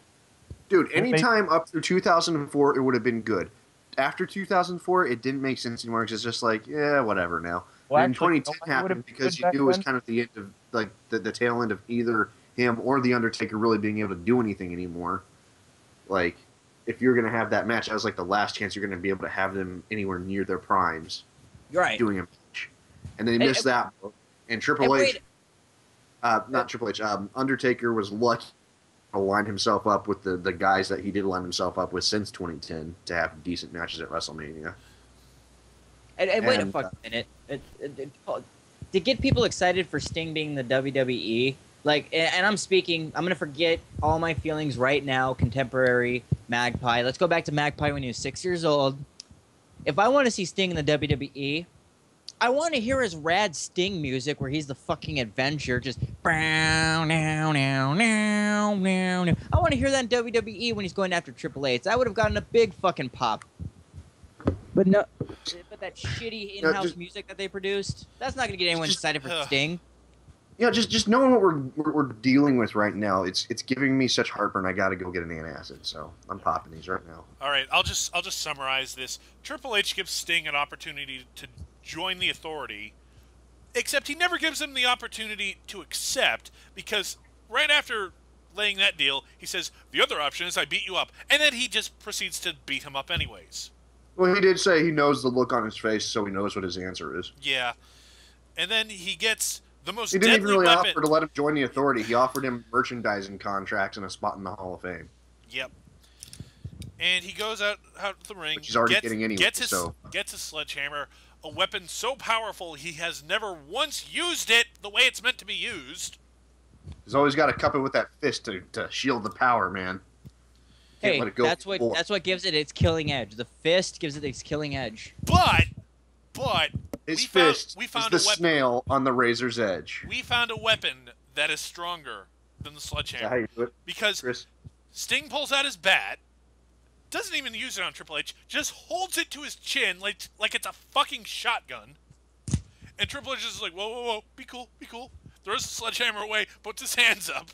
Dude, anytime up through 2004, it would have been good. After 2004, it didn't make sense anymore because it's just like, yeah, whatever now. Well, and actually, 2010 happened because you knew it was kind of the end of, like, the tail end of either him or The Undertaker really being able to do anything anymore. Like, if you're going to have that match, that was like the last chance you're going to be able to have them anywhere near their primes. You're right. Doing a match. And they missed that. And Triple H, not Triple H, Undertaker was lucky to line himself up with the guys that he did line himself up with since 2010 to have decent matches at WrestleMania. And wait a fucking minute. To get people excited for Sting being the WWE, like, and I'm going to forget all my feelings right now, contemporary Magpie. Let's go back to Magpie when he was 6 years old. If I want to see Sting in the WWE, I want to hear his rad Sting music where he's the fucking adventure, just brown, now, now, now, now, now. I want to hear that in WWE when he's going after Triple H. I would have gotten a big fucking pop. But no, but that shitty in-house music that they produced, that's not going to get anyone excited for Sting. Yeah, just knowing what we're dealing with right now, it's giving me such heartburn. I got to go get an antacid, so I'm popping these right now. All right, I'll just summarize this. Triple H gives Sting an opportunity to join the Authority, except he never gives him the opportunity to accept, because right after laying that deal, he says, the other option is I beat you up, and then he just proceeds to beat him up anyways. Well, he did say he knows the look on his face, so he knows what his answer is. Yeah. And then he gets the most deadly weapon. He didn't even really offer to let him join the Authority. He offered him merchandising contracts and a spot in the Hall of Fame. Yep. And he goes out the ring. Which he's already getting anyway. Gets his sledgehammer, a weapon so powerful he has never once used it the way it's meant to be used. He's always got to cup it with that fist to shield the power, man. Hey, that's what gives it its killing edge. The fist gives it its killing edge. But his fist is the snail on the razor's edge. We found a weapon that is stronger than the sledgehammer. Is that how you do it, because Chris? Sting pulls out his bat, doesn't even use it on Triple H, just holds it to his chin like it's a fucking shotgun. And Triple H is like, whoa, whoa, whoa, be cool, be cool. Throws the sledgehammer away, puts his hands up.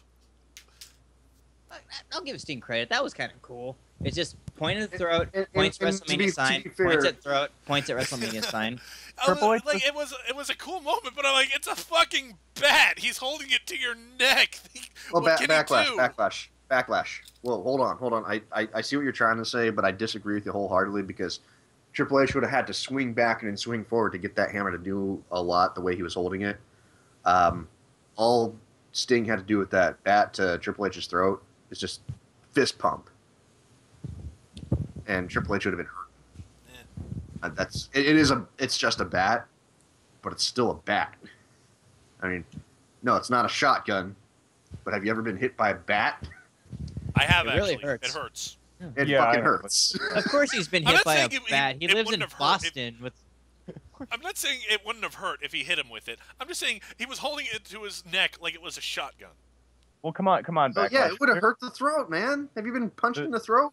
I'll give Sting credit. That was kind of cool. It's just point at the throat, points WrestleMania sign, points at throat, points at WrestleMania sign. Like it was a cool moment, but I'm like, it's a fucking bat. He's holding it to your neck. Well, backlash. Well, hold on. I see what you're trying to say, but I disagree with you wholeheartedly because Triple H would have had to swing back and then swing forward to get that hammer to do a lot the way he was holding it. All Sting had to do with that bat to Triple H's throat is just fist pump, and Triple H would have been hurt. Yeah. It's just a bat, but it's still a bat. I mean, no, it's not a shotgun. But have you ever been hit by a bat? I have it actually. Really hurts. It hurts. It fucking hurts. Of course, he's been hit by a bat. He lives in Boston with. I'm not saying it wouldn't have hurt if he hit him with it. I'm just saying he was holding it to his neck like it was a shotgun. Well, come on, Backlash. Yeah, it would have hurt the throat, man. Have you been punched in the throat?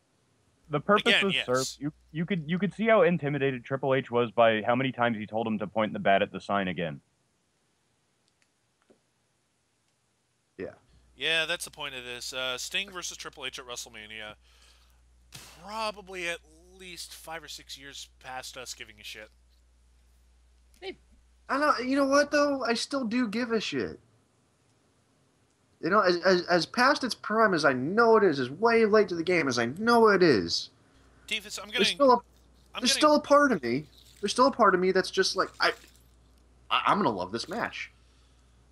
The purpose was served. You could see how intimidated Triple H was by how many times he told him to point the bat at the sign again. Yeah, that's the point of this. Sting versus Triple H at WrestleMania. Probably at least 5 or 6 years past us giving a shit. I know. You know what though? I still do give a shit. You know, as past its prime as I know it is, as way late to the game as I know it is. Teefus, I'm There's gonna. still a part of me. There's still a part of me that's just like I'm gonna love this match.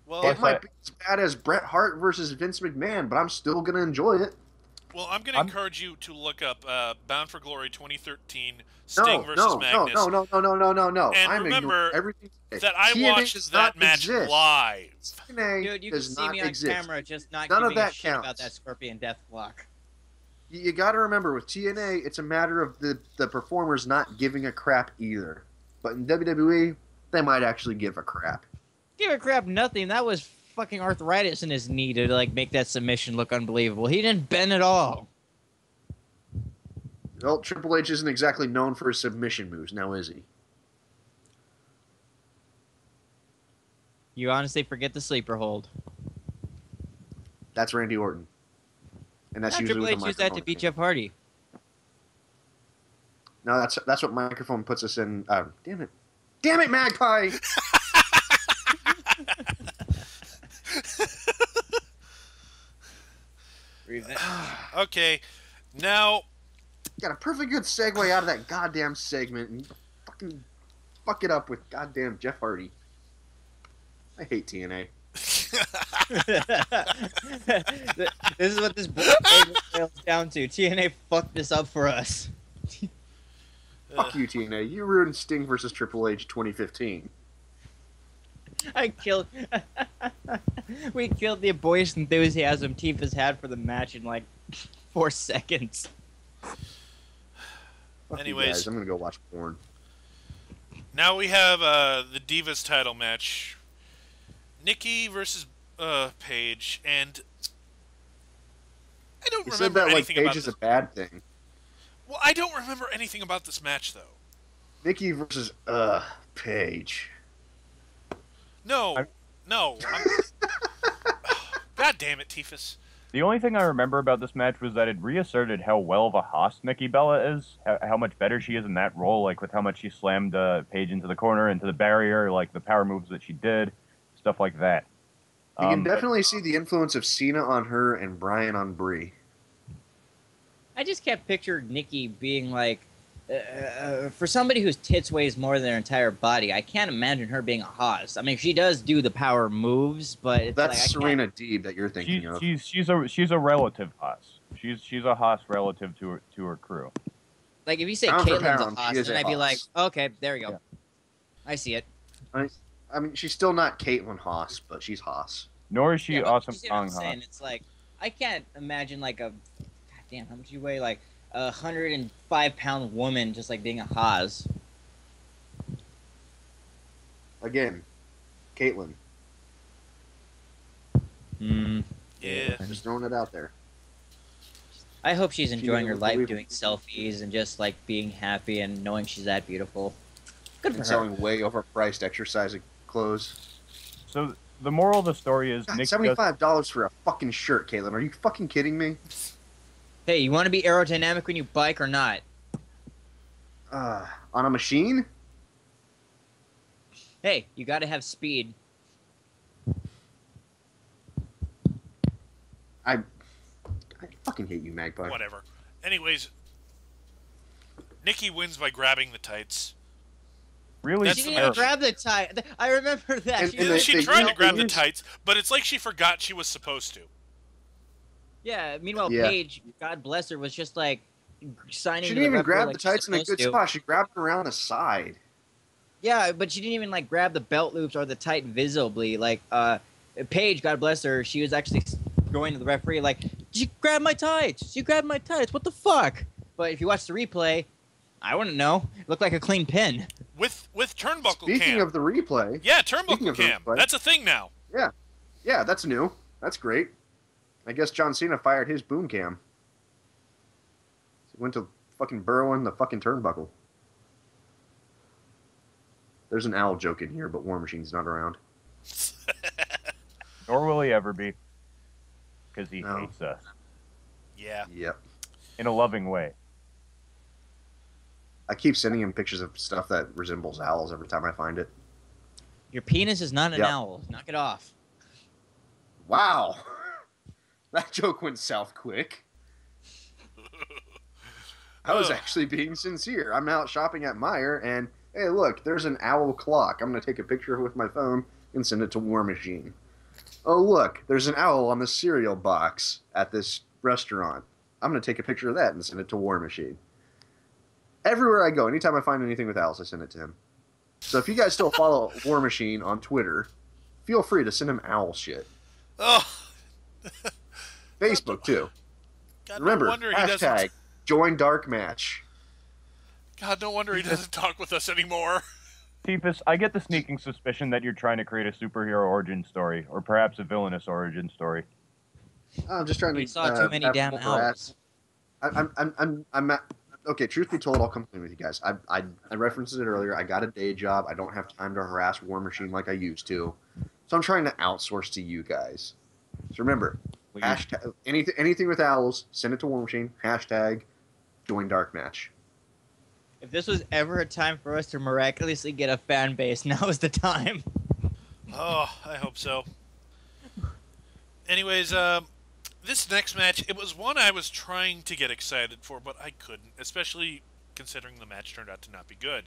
Well, It might be as bad as Bret Hart versus Vince McMahon, but I'm still gonna enjoy it. Well, I'm gonna encourage you to look up Bound for Glory 2013 Sting versus Magnus. No. And I'm remember everything that I TNA watched that match live. TNA Dude, you can does see not me on exist. camera just not None of giving a that shit about counts. that Scorpion Death Block. You got to remember, with TNA, it's a matter of the performers not giving a crap either. But in WWE, they might actually give a crap. Give a crap nothing. That was fucking arthritis in his knee to like make that submission look unbelievable. He didn't bend at all. Well, Triple H isn't exactly known for his submission moves, now is he? You honestly forget the sleeper hold. That's Randy Orton. And that's usually Triple with H the used that to microphone. beat Jeff Hardy. No, that's what microphone puts us in. Damn it, Magpie! Okay, now Got a perfectly good segue out of that goddamn segment, and you fucking fuck it up with goddamn Jeff Hardy. I hate TNA. This is what this boys down to. TNA fucked this up for us. Fuck you, TNA. You ruined Sting versus Triple H 2015. I killed. We killed the boyish enthusiasm Teefus had for the match in like 4 seconds. Fuck Anyways. you guys. I'm gonna go watch porn. now we have the Divas title match. Nikki versus Paige, and I don't You remember said that like anything about Paige is this. a bad thing. Well, I don't remember anything about this match though. Nikki versus Paige. No. God damn it, Teefus. The only thing I remember about this match was that it reasserted how well of a hoss Nikki Bella is, how much better she is in that role, like with how much she slammed Paige into the corner, into the barrier, like the power moves that she did, stuff like that. You can definitely see the influence of Cena on her and Bryan on Brie. I just kept picturing Nikki being like, for somebody whose tits weighs more than their entire body, I can't imagine her being a hoss. I mean, she does do the power moves, but it's That's like, Serena Deeb that you're thinking of. She's a relative hoss. She's a hoss relative to her crew. like if you say Pound for Caitlin's pound, a hoss, she is then a I'd be like, hoss. okay, there you go. Yeah. I see it. I mean, she's still not Caitlyn Haas, but she's Haas. Nor is she Yeah, but awesome you see what I'm song saying? hoss. It's like I can't imagine like a goddamn how much you weigh, like 105-pound woman just like being a Haas. Again, Caitlyn. Yeah. Just throwing it out there. I hope she's enjoying her doesn't life believe doing it. selfies and just like being happy and knowing she's that beautiful. Good for And her. selling way overpriced exercising clothes. So the moral of the story is God, Nikki $75 for a fucking shirt, Caitlyn. Are you fucking kidding me? Hey, you want to be aerodynamic when you bike or not? On a machine? Hey, you got to have speed. I fucking hate you, Magpie. Whatever. Anyways, Nikki wins by grabbing the tights. really That's She the didn't match. grab the tie. I remember that. And- She and was- She they tried to use- grab they the use- tights, but it's like she forgot she was supposed to. yeah. Meanwhile, Yeah. Paige, God bless her, was just like signing. She to didn't even ref grab like the she's tights in a supposed good to. spot. She grabbed them around the side. Yeah, but she didn't even like grab the belt loops or the tight visibly. Like Paige, God bless her, she was actually going to the referee like, "You grabbed my tights. You grabbed my tights. What the fuck?" But if you watch the replay, I wouldn't know. It looked like a clean pin. With turnbuckle Speaking cam. of the replay, Yeah, speaking turnbuckle of the cam. replay- That's a thing now. yeah, that's new. That's great. I guess John Cena fired his boom cam. He went to fucking burrowing the fucking turnbuckle. There's an owl joke in here, but War Machine's not around. nor will he ever be. because he No. hates us Yeah. Yep. in a loving way. I keep sending him pictures of stuff that resembles owls every time I find it. Your penis is not an Yep. owl. Knock it off. Wow. That joke went south quick. I was actually being sincere. I'm out shopping at Meijer, and hey, look, there's an owl clock. I'm going to take a picture of it with my phone and send it to War Machine. Oh, look, there's an owl on the cereal box at this restaurant. I'm going to take a picture of that and send it to War Machine. Everywhere I go, anytime I find anything with owls, I send it to him. So if you guys still follow War Machine on Twitter, feel free to send him owl shit. Oh. Facebook, too. God, Remember, no wonder he hashtag doesn't. join DarkMatch. God, no wonder he doesn't talk with us anymore. Teefus, I get the sneaking suspicion that you're trying to create a superhero origin story, or perhaps a villainous origin story. I'm just trying to. We saw too many have damn more owls. I'm not, okay. Truth be told, I'll come clean with you guys. I referenced it earlier. I got a day job. I don't have time to harass War Machine like I used to, so I'm trying to outsource to you guys. So remember, hashtag anything with owls, send it to War Machine. Hashtag join DarkMatch. If this was ever a time for us to miraculously get a fan base, now is the time. Oh, I hope so. Anyways, this next match, it was one I was trying to get excited for, but I couldn't, especially considering the match turned out to not be good.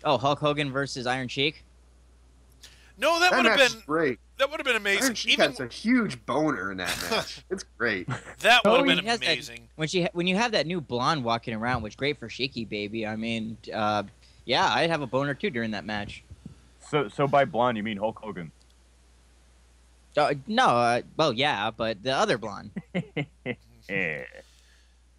Oh, Hulk Hogan versus Iron Sheik? No, that would have match is been great. that would have been amazing. Iron Sheik has a huge boner in that match. It's great. That would Oh, have been he has that- amazing. When you have that new blonde walking around, which great for Sheiky, baby. I mean, yeah, I'd have a boner too during that match. So by blonde, you mean Hulk Hogan? No, well, yeah, but the other blonde. Yeah.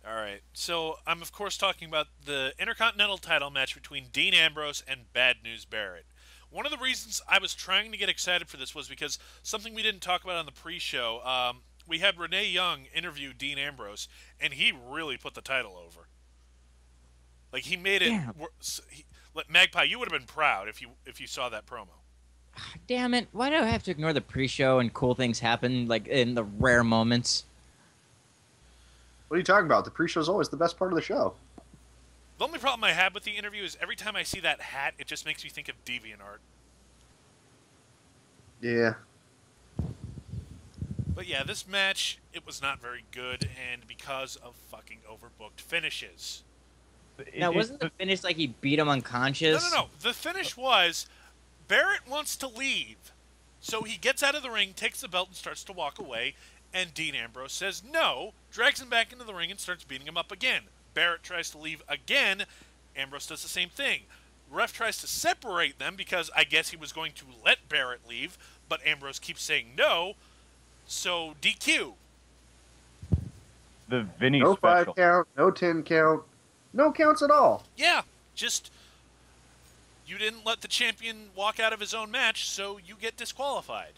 All right, so I'm of course talking about the Intercontinental title match between Dean Ambrose and Bad News Barrett. One of the reasons I was trying to get excited for this was because something we didn't talk about on the pre-show. We had Renee Young interview Dean Ambrose, and he really put the title over. Like he made it. Yeah. Magpie, you would have been proud if you saw that promo. Damn it! Why do I have to ignore the pre-show and cool things happen like in the rare moments? What are you talking about? The pre-show is always the best part of the show. The only problem I have with the interview is every time I see that hat, it just makes me think of DeviantArt. Yeah. But yeah, this match, it was not very good, and because of fucking overbooked finishes. Now, wasn't the finish like he beat him unconscious? No. The finish was Barrett wants to leave, so he gets out of the ring, takes the belt, and starts to walk away, and Dean Ambrose says no, drags him back into the ring, and starts beating him up again. Barrett tries to leave again. Ambrose does the same thing. Ref tries to separate them because I guess he was going to let Barrett leave, but Ambrose keeps saying no, so DQ. The Vinny No special. 5 count, no 10 count, no counts at all. Yeah, just you didn't let the champion walk out of his own match, so you get disqualified.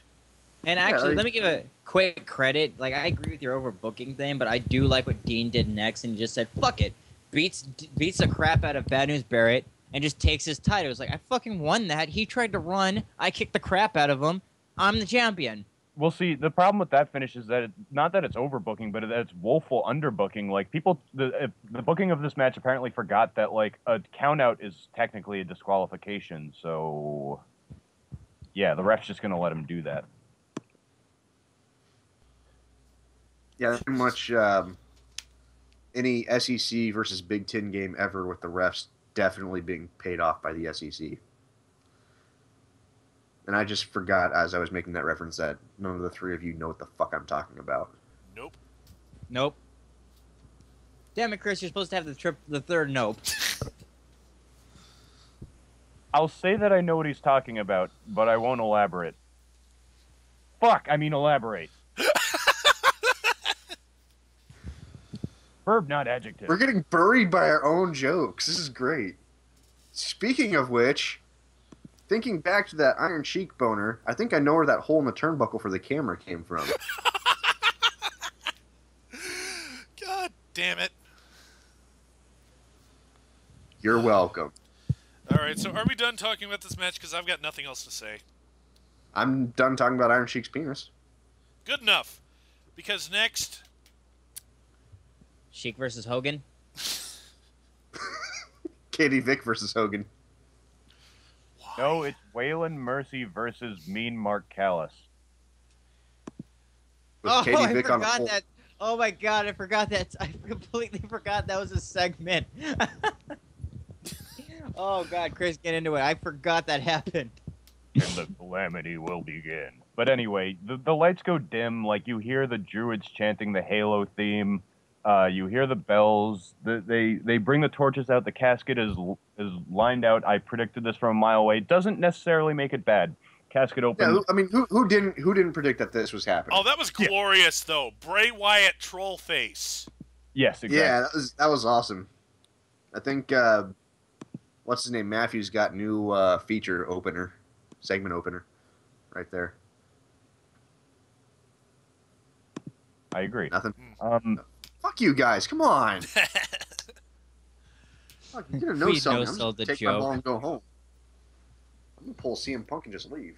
And actually, let me give a quick credit. Like, I agree with your overbooking thing, but I do like what Dean did next and just said, fuck it. Beats the crap out of Bad News Barrett and just takes his title. It's like, I fucking won that. He tried to run. I kicked the crap out of him. I'm the champion. Well, see, the problem with that finish is that not that it's overbooking, but that it's woeful underbooking. Like the booking of this match apparently forgot that like a countout is technically a disqualification. So, yeah, the ref's just gonna let him do that. Yeah, pretty much any SEC versus Big Ten game ever with the refs definitely being paid off by the SEC. And I just forgot as I was making that reference that none of the three of you know what the fuck I'm talking about. Nope. Damn it, Chris! You're supposed to have the third nope. I'll say that I know what he's talking about, but I won't elaborate. Fuck, I mean elaborate. Verb, not adjective. We're getting buried by our own jokes. This is great. Speaking of which, thinking back to that Iron Sheik boner, I think I know where that hole in the turnbuckle for the camera came from. God damn it. You're welcome. Alright, so are we done talking about this match? Because I've got nothing else to say. I'm done talking about Iron Sheik's penis. Good enough. Because next, Sheik versus Hogan. Katie Vick versus Hogan. No, it's Waylon Mercy versus Mean Mark Callis. With Oh, Katie I Vick on forgot pole. that. Oh my god, I forgot that. I completely forgot that was a segment. Oh god, Chris, get into it. I forgot that happened. And the calamity will begin. But anyway, the lights go dim, like you hear the druids chanting the Halo theme. You hear the bells. They bring the torches out. The casket is lined out. I predicted this from a mile away. It doesn't necessarily make it bad. Casket opens. Yeah, who didn't predict that this was happening? oh, that was glorious though. Bray Wyatt troll face. Yes, exactly. Yeah, that was awesome. I think what's his name? Matthews got new feature opener, segment opener, right there. I agree. Nothing. Fuck you guys! Come on. Fuck, you're gonna know Please something. no I'm sell just the gonna take my joke. ball and go home. I'm gonna pull CM Punk and just leave.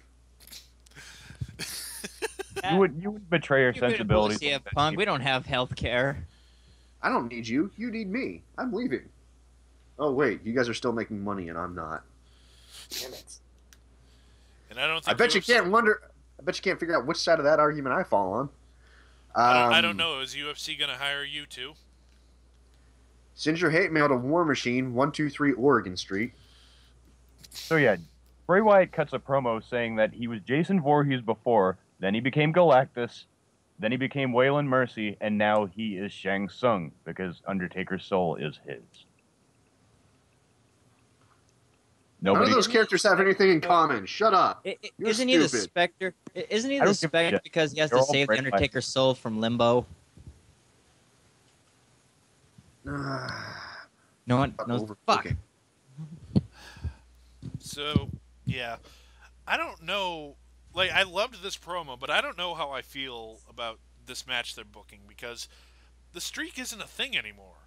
You would betray your You could've sensibilities. pulled CM Punk. We don't have health care. I don't need you. You need me. I'm leaving. Oh wait, you guys are still making money and I'm not. Damn it. And I don't think I bet you can't figure out which side of that argument I fall on. I don't know. Is UFC gonna hire you too? Send your hate mail to War Machine, 123 Oregon Street. So yeah, Bray Wyatt cuts a promo saying that he was Jason Voorhees before, then he became Galactus, then he became Waylon Mercy, and now he is Shang Tsung because Undertaker's soul is his. None of those characters have anything in common. Shut up. You're Isn't he the stupid. Spectre? Isn't he I the don't give a Spectre shit. because he has They're to all save the Bray Wyatt. Undertaker's soul from limbo? No one knows. Fuck. So, yeah. I don't know. Like, I loved this promo, but I don't know how I feel about this match they're booking because the streak isn't a thing anymore.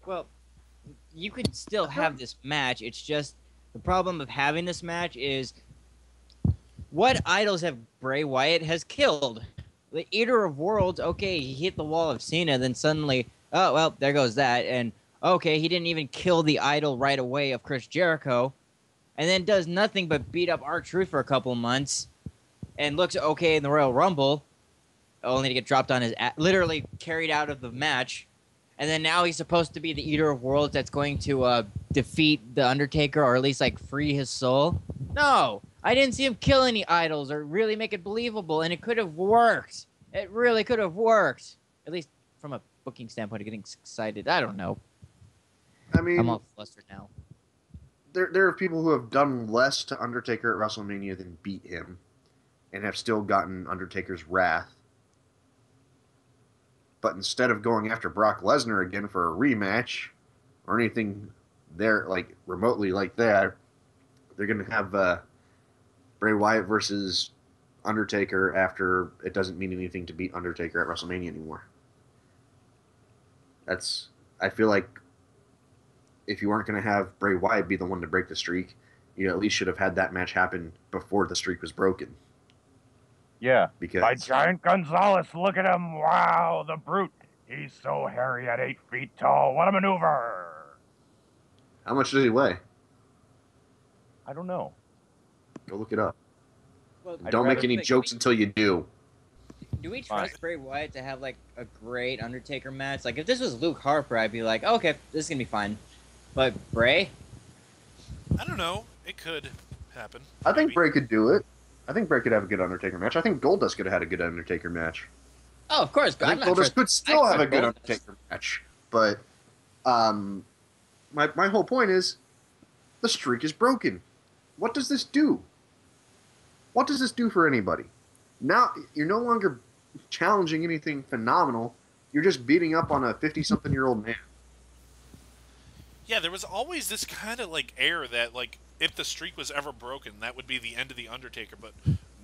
Well, you could still have this match. It's just the problem of having this match is what idols have Bray Wyatt has killed? The Eater of Worlds, okay, he hit the wall of Cena, then suddenly, oh, well, there goes that. And, okay, he didn't even kill the idol right away of Chris Jericho. And then does nothing but beat up R-Truth for a couple months. And looks okay in the Royal Rumble. Only to get dropped on his literally carried out of the match. And then now he's supposed to be the Eater of Worlds that's going to defeat The Undertaker or at least, like, free his soul. No! I didn't see him kill any idols or really make it believable, and it could have worked. It really could have worked. At least from a booking standpoint of getting excited. I don't know. I mean, I'm all flustered now. there are people who have done less to Undertaker at WrestleMania than beat him and have still gotten Undertaker's wrath. But instead of going after Brock Lesnar again for a rematch or anything there like remotely like that, they're going to have Bray Wyatt versus Undertaker after it doesn't mean anything to beat Undertaker at WrestleMania anymore. I feel like if you weren't going to have Bray Wyatt be the one to break the streak, you at least should have had that match happen before the streak was broken. Yeah. Because By Giant Gonzalez, look at him. Wow, the brute. He's so hairy at 8 feet tall. What a maneuver. how much does he weigh? I don't know. Go look it up. Well, Don't make any jokes until you do. Do we trust Bray Wyatt to have, like, a great Undertaker match? Like, if this was Luke Harper, I'd be like, okay, this is going to be fine. But Bray? I don't know. It could happen. I think maybe. Bray could do it. I think Bray could have a good Undertaker match. I think Goldust could have had a good Undertaker match. Oh, of course. I think I'm not Goldust could still I have a good Goldust. Undertaker match. But my whole point is the streak is broken. What does this do? What does this do for anybody? Now, you're no longer challenging anything phenomenal. You're just beating up on a 50-something-year-old man. Yeah, there was always this kind of like air that like if the streak was ever broken, that would be the end of the Undertaker. But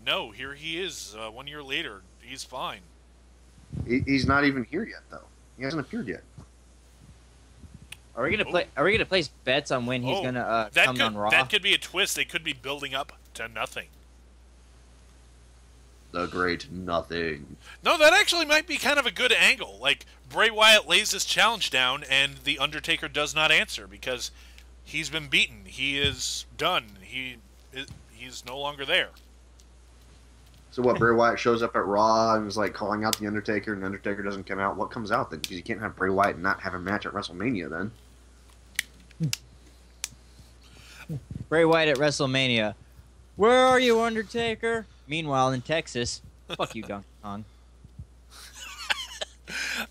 no, here he is. 1 year later, he's fine. He's not even here yet, though. He hasn't appeared yet. Are we gonna play? Are we gonna place bets on when he's gonna come on Raw? That could be a twist. They could be building up to nothing. The Great Nothing. No, that actually might be kind of a good angle. Like, Bray Wyatt lays this challenge down, and The Undertaker does not answer because he's been beaten. He is done. He's no longer there. So what, Bray Wyatt shows up at Raw and is like calling out The Undertaker, and The Undertaker doesn't come out. What comes out then? Because you can't have Bray Wyatt not have a match at WrestleMania then. Bray Wyatt at WrestleMania. Where are you, Undertaker? Meanwhile, in Texas, fuck you, Donkey Kong.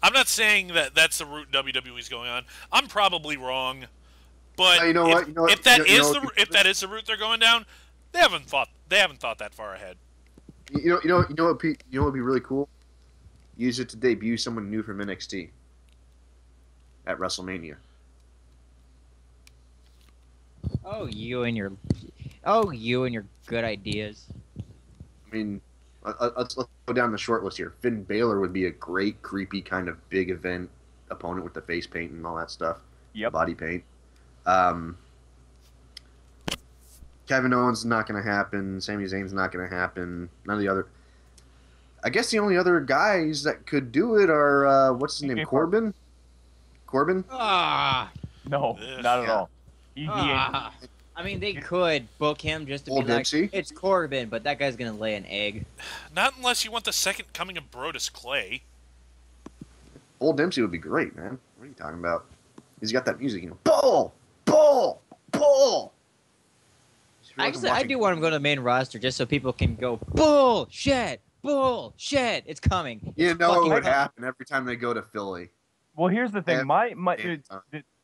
I'm not saying that that's the route WWE's going on. I'm probably wrong, but if that is the route they're going down, they haven't thought that far ahead. You know what would be really cool? Use it to debut someone new from NXT at WrestleMania. Oh, you and your good ideas. I mean, let's go down the short list here. Finn Balor would be a great, creepy kind of big event opponent with the face paint and all that stuff. Yep. Body paint. Kevin Owens is not going to happen. Sami Zayn's not going to happen. None of the other. I guess the only other guys that could do it are what's his name? Corbin. Corbin. No, not at all. He I mean, they could book him just to be Dempsey? like, it's Corbin, but that guy's gonna lay an egg. Not unless you want the second coming of Brodus Clay. Old Dempsey would be great, man. What are you talking about? He's got that music, Bull! Bull! Bull! Actually, I do want him to go to the main roster just so people can go, bullshit! Bullshit! It's coming. You know what would happen every time they go to Philly. Well, here's the thing.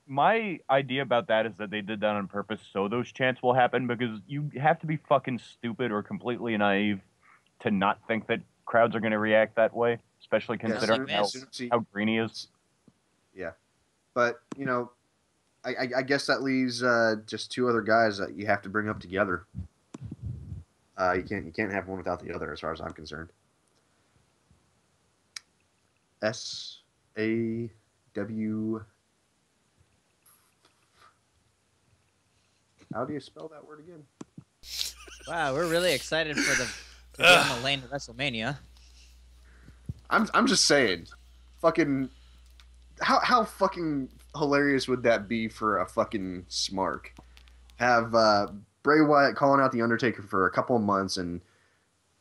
My idea about that is that they did that on purpose so those chants will happen, because you have to be fucking stupid or completely naive to not think that crowds are going to react that way, especially considering how green he is. Yeah. But, I guess that leaves just two other guys that you have to bring up together. You can't have one without the other, as far as I'm concerned. S-A-W... How do you spell that word again? Wow, we're really excited for to get on the lane to WrestleMania. I'm just saying, fucking, how fucking hilarious would that be for a fucking smark? Have Bray Wyatt calling out the Undertaker for a couple of months and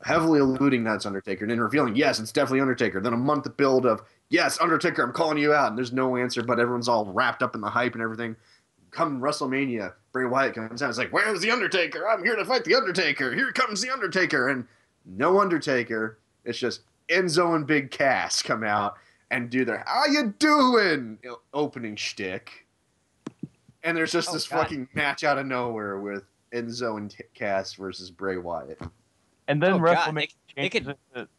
heavily alluding that's Undertaker, and then revealing, yes, it's definitely Undertaker. Then a month of build of, yes, Undertaker, I'm calling you out, and there's no answer, but everyone's all wrapped up in the hype and everything. Come WrestleMania, Bray Wyatt comes out. It's like, where's the Undertaker? I'm here to fight the Undertaker. Here comes the Undertaker, and no Undertaker. It's just Enzo and Big Cass come out and do their "How you doing?" opening shtick, and there's just this fucking match out of nowhere with Enzo and Cass versus Bray Wyatt. And then WrestleMania changes it to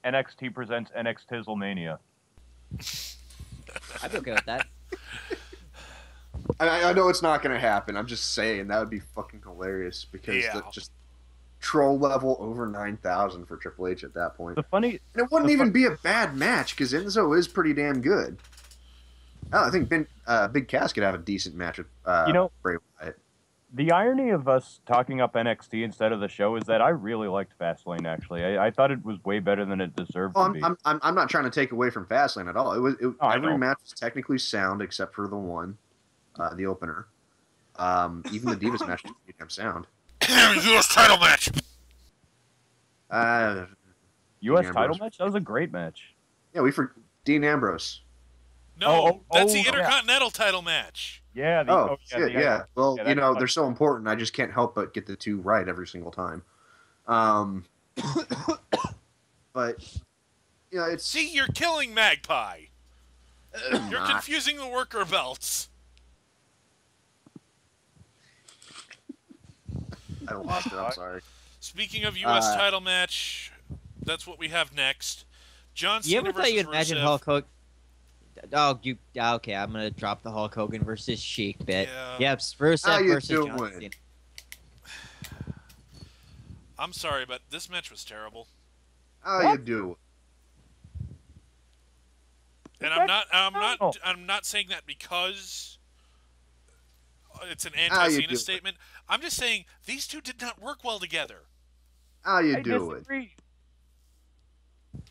NXT presents NXT-Tizzlemania. I'd be okay with that. I know it's not going to happen. I'm just saying that would be fucking hilarious because just troll level over 9,000 for Triple H at that point. And it wouldn't even be a bad match because Enzo is pretty damn good. I think Big Cass could have a decent match with Bray Wyatt. The irony of us talking up NXT instead of the show is that I really liked FastLane, actually. I thought it was way better than it deserved to be. I'm not trying to take away from FastLane at all. Every match was technically sound except for the one. The opener. Even the Divas match was pretty damn sound. U.S. title match! U.S. title match? That was a great match. Yeah, Dean Ambrose. No, that's the Intercontinental title match. Yeah. Well, they're so important, I just can't help but get the two right every single time. But, it's... See, you're killing Magpie. You're confusing the worker belts. I lost it, I'm sorry. Speaking of U.S. title match, that's what we have next. John Cena you ever thought you'd Rusev. imagine Hulk Hogan? Okay, I'm going to drop the Hulk Hogan versus Sheik bit. Yeah. Yep, Rusev versus John Cena. I'm sorry, but this match was terrible. How you do? And I'm not saying that because it's an anti-Cena statement. I'm just saying these two did not work well together. How you do it?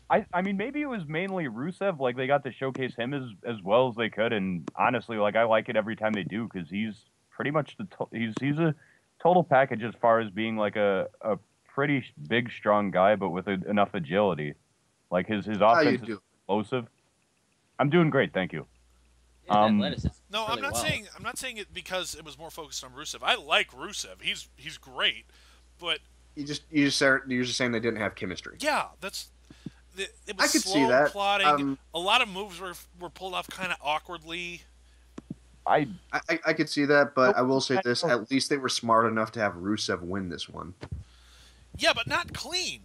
I mean, maybe it was mainly Rusev. Like, they got to showcase him as well as they could, and honestly, like, I like it every time they do because he's pretty much he's a total package as far as being like a pretty big, strong guy, but with enough agility. Like his offense is explosive. I'm doing great, thank you. No, I'm not saying it because it was more focused on Rusev. I like Rusev. He's great, but you're just saying they didn't have chemistry. Yeah, it was I could slow see that. plotting. A lot of moves were pulled off kind of awkwardly. I could see that, but I will say this: at least they were smart enough to have Rusev win this one. Yeah, but not clean.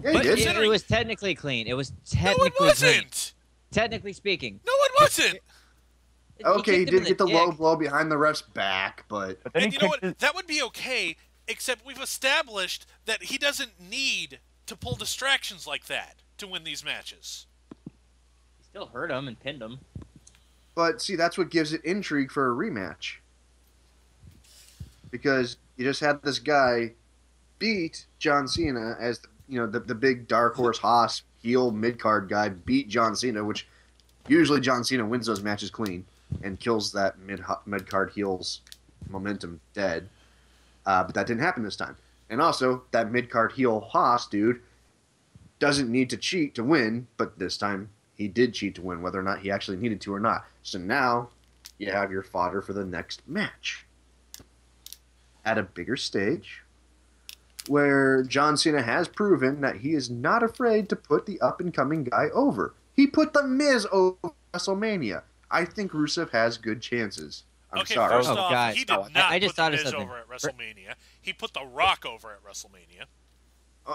Yeah, he did. It was technically clean. It was technically No, it wasn't. Clean. Technically speaking. No, it wasn't. Okay, he did get the low blow behind the ref's back, but and you know what? That would be okay, except we've established that he doesn't need to pull distractions like that to win these matches. He still hurt him and pinned him. But see, that's what gives it intrigue for a rematch. Because you just had this guy beat John Cena as the big dark horse Haas heel mid-card guy beat John Cena, which usually John Cena wins those matches clean and kills that mid-card heel's momentum dead. But that didn't happen this time. And also, that mid-card heel Haas dude doesn't need to cheat to win, but this time he did cheat to win, whether or not he actually needed to or not. So now you have your fodder for the next match. At a bigger stage, where John Cena has proven that he is not afraid to put the up-and-coming guy over. He put The Miz over WrestleMania. I think Rusev has good chances. I'm sorry. First off, he did not put The Miz something. over at WrestleMania. He put The Rock over at WrestleMania.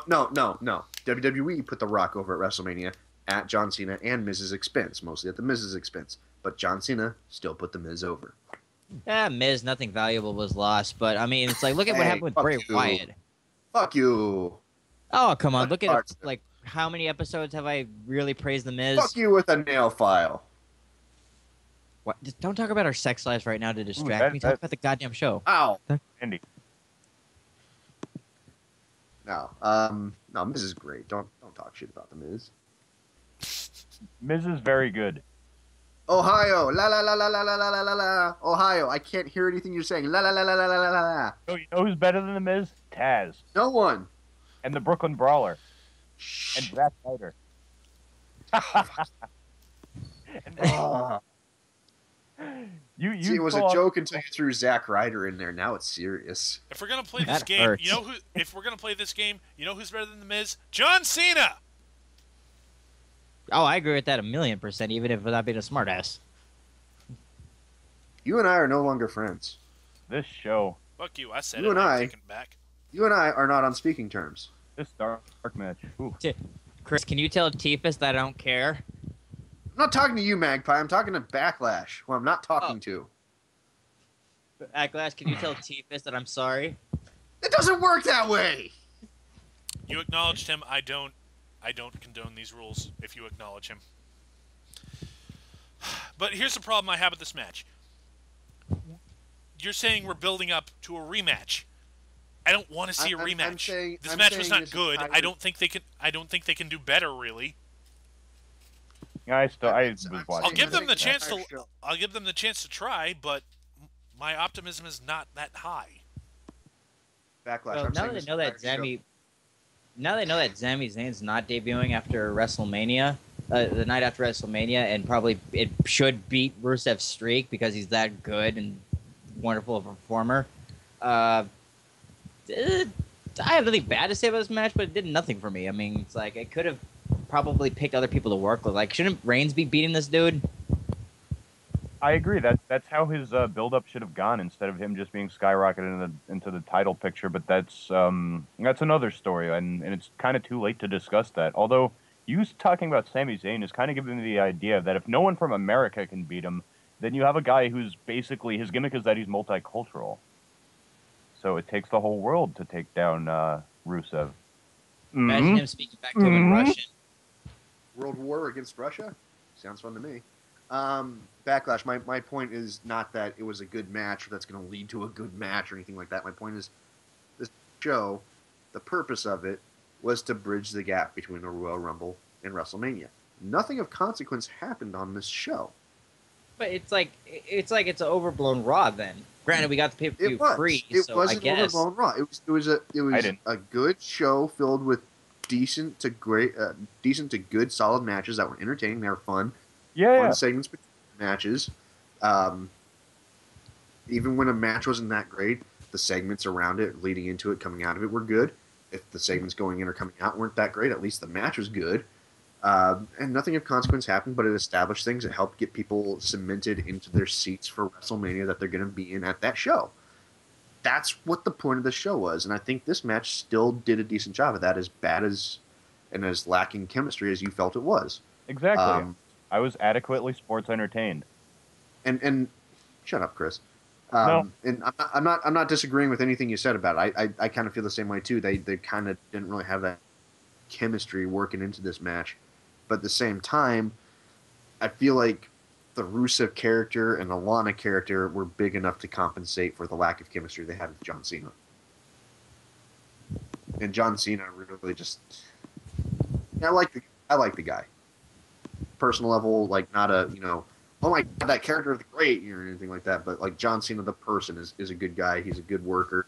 No. WWE put The Rock over at WrestleMania at John Cena and Miz's expense, mostly at The Miz's expense. But John Cena still put The Miz over. Yeah, Miz, nothing valuable was lost. But, I mean, it's like, look at what happened with Bray Wyatt. Fuck you. Oh, come on. Look at, like, how many episodes have I really praised The Miz? Fuck you with a nail file. What? Just don't talk about our sex lives right now to distract me. Talk about the goddamn show. Ow. Indy. No, Miz is great. Don't talk shit about The Miz. Miz is very good. Ohio, la la la la la la la la la la. Ohio, I can't hear anything you're saying. La la la la la la la la la. Oh, you know who's better than The Miz? Taz. No one. And the Brooklyn Brawler. And Zack Ryder. See, it was a joke until you threw Zack Ryder in there. Now it's serious. If we're gonna play this game, If we're gonna play this game, you know who's better than The Miz? John Cena. Oh, I agree with that 1,000,000%, even if without being a smartass. You and I are no longer friends. This show. Fuck you! I said you it. I'm taking it back. You and I are not on speaking terms. This dark match. Ooh. Chris, can you tell Teefus that I don't care? I'm not talking to you, Magpie. I'm talking to Backlash, who I'm not talking to. Backlash, can you tell Teefus that I'm sorry? It doesn't work that way. You acknowledged him. I don't condone these rules if you acknowledge him. But here's the problem I have with this match. You're saying we're building up to a rematch. I don't want to see a rematch. This match was not good. I don't think they can do better, really. Yeah, I was watching. I'll give them the chance to. I'll give them the chance to try, but my optimism is not that high. Backlash. Well, now they know that Sami Zayn's not debuting after WrestleMania, the night after WrestleMania, and probably it should beat Rusev's streak because he's that good and wonderful of a performer. I have nothing bad to say about this match, but it did nothing for me. I mean, it's like it could have probably picked other people to work with. Like, shouldn't Reigns be beating this dude? I agree. That's how his build-up should have gone instead of him just being skyrocketed into the title picture. But that's another story, and it's kind of too late to discuss that. Although you talking about Sami Zayn is kind of giving me the idea that if no one from America can beat him, then you have a guy who's basically his gimmick is that he's multicultural. So it takes the whole world to take down Rusev. Imagine him speaking back to him in Russian. World War against Russia? Sounds fun to me. Backlash, my point is not that it was a good match or that's going to lead to a good match or anything like that. My point is this show, the purpose of it was to bridge the gap between the Royal Rumble and WrestleMania. Nothing of consequence happened on this show. But it's like it's an overblown Raw then. Granted, we got the pay-per-view free, It so was I an guess. overblown Raw. It was a good show filled with decent to good solid matches that were entertaining. They were fun. Fun segments between matches. Even when a match wasn't that great, the segments around it, leading into it, coming out of it, were good. If the segments going in or coming out weren't that great, at least the match was good. And nothing of consequence happened, but it established things. It helped get people cemented into their seats for WrestleMania that they're going to be in at that show. That's what the point of the show was, and I think this match still did a decent job of that, as bad as and as lacking chemistry as you felt it was. Exactly. I was adequately sports entertained. And shut up, Chris. No. And I'm not disagreeing with anything you said about it. I kind of feel the same way too. They kind of didn't really have that chemistry working into this match, but at the same time, I feel like the Rusev character and the Lana character were big enough to compensate for the lack of chemistry they had with John Cena. And John Cena really just, I like the guy. Personal level, like not a oh my god, that character is great or anything like that, but like John Cena the person is a good guy. He's a good worker.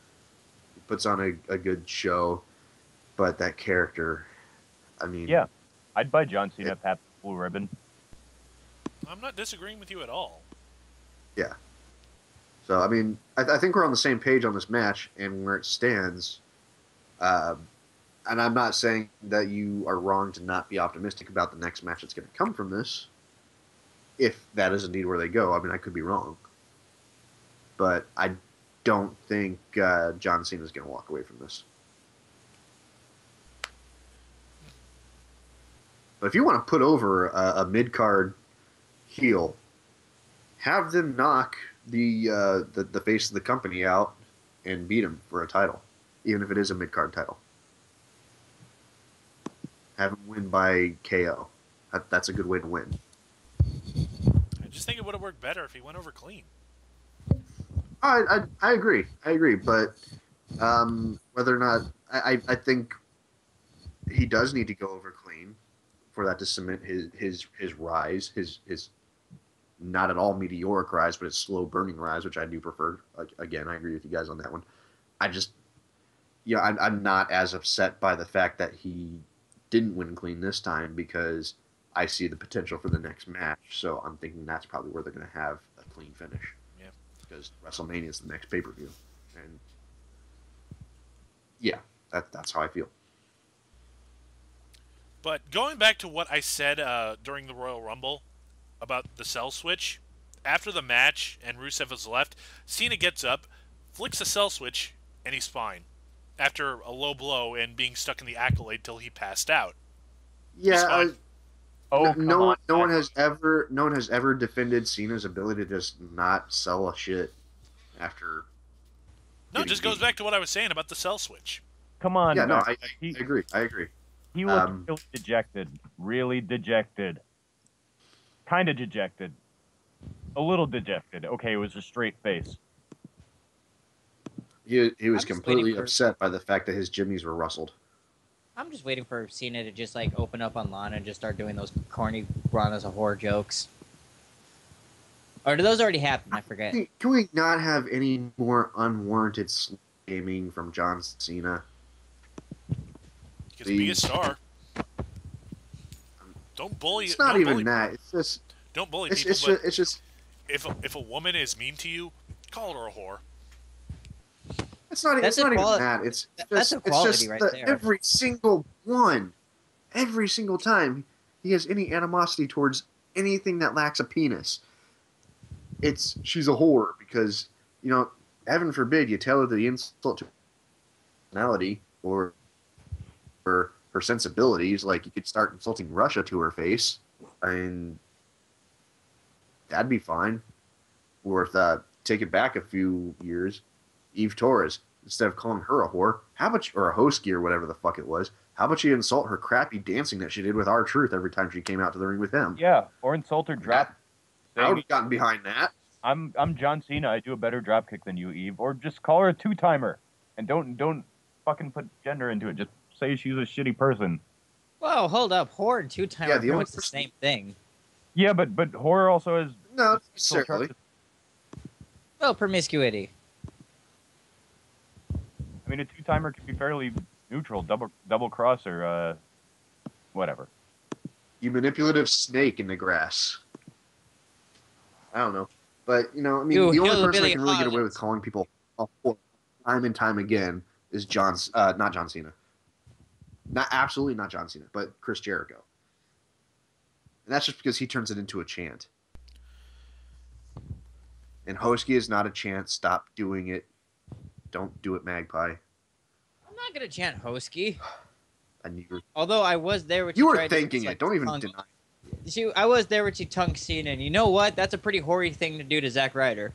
He puts on a good show, but that character, I mean, yeah, I'd buy John Cena if had the blue ribbon. I'm not disagreeing with you at all. Yeah. So, I mean, I think we're on the same page on this match and where it stands. And I'm not saying that you are wrong to not be optimistic about the next match that's going to come from this, if that is indeed where they go. I mean, I could be wrong. But I don't think John Cena is going to walk away from this. But if you want to put over a mid-card heel, have them knock the face of the company out and beat him for a title, even if it is a mid-card title. Have him win by KO. That's a good way to win. I just think it would have worked better if he went over clean. I agree. But whether or not I think he does need to go over clean for that to cement his rise, his not at all meteoric rise, but his slow burning rise, which I do prefer. Again, I agree with you guys on that one. I just, I'm not as upset by the fact that he didn't win clean this time, because I see the potential for the next match. So I'm thinking that's probably where they're going to have a clean finish. Yeah. Because WrestleMania is the next pay-per-view. And yeah, that's how I feel. But going back to what I said during the Royal Rumble about the cell switch, after the match and Rusev has left, Cena gets up, flicks the cell switch, and he's fine. After a low blow and being stuck in the accolade till he passed out. Yeah, no one has fine. ever defended Cena's ability to just not sell a shit after. No, it just goes back to what I was saying about the cell switch. Come on. Yeah, no, I agree. I agree. He looked really dejected. Really dejected. Kind of dejected. A little dejected. Okay, it was a straight face. He was completely upset by the fact that his jimmies were rustled. I'm just waiting for Cena to just like open up on Lana and just start doing those corny Lana's a whore jokes. Or do those already happen? I forget. Can we not have any more unwarranted slaming from John Cena? Because be a star. Don't bully. It's not even that. It's just. Don't bully people. It's just. If a woman is mean to you, call her a whore. It's not even that. It's just right there. Every single one, every single time he has any animosity towards anything that lacks a penis, she's a whore, because heaven forbid you tell her the insult to her personality or her sensibilities. Like, you could start insulting Russia to her face, and that'd be fine. Or if take it back a few years, Eve Torres, instead of calling her a whore, or a Hosky or whatever the fuck it was, how about you insult her crappy dancing that she did with R-Truth every time she came out to the ring with him? Yeah, or insult her drop. I would have gotten behind that. I'm John Cena. I do a better drop kick than you, Eve. Or just call her a two-timer, and don't fucking put gender into it. Just say she's a shitty person. Whoa, hold up. Whore and two-timer Yeah, the only it's the same thing. Yeah, but horror also has No, certainly. Well, promiscuity. I mean, a two-timer can be fairly neutral, double cross or whatever. You manipulative snake in the grass. I don't know, but I mean, You the only person hillbilly that can really get away harlots. with calling people a whore time and time again is not John Cena. Absolutely not John Cena, but Chris Jericho. And that's just because he turns it into a chant. And Hosky is not a chant. Stop doing it. Don't do it, Magpie. I'm not gonna chant Hosky. I knew you were, Although I was there when you she were tried to, thinking like, it. Don't even tongue- deny it. I was there when she tongue Cena, and you know what? That's a pretty hoary thing to do to Zack Ryder.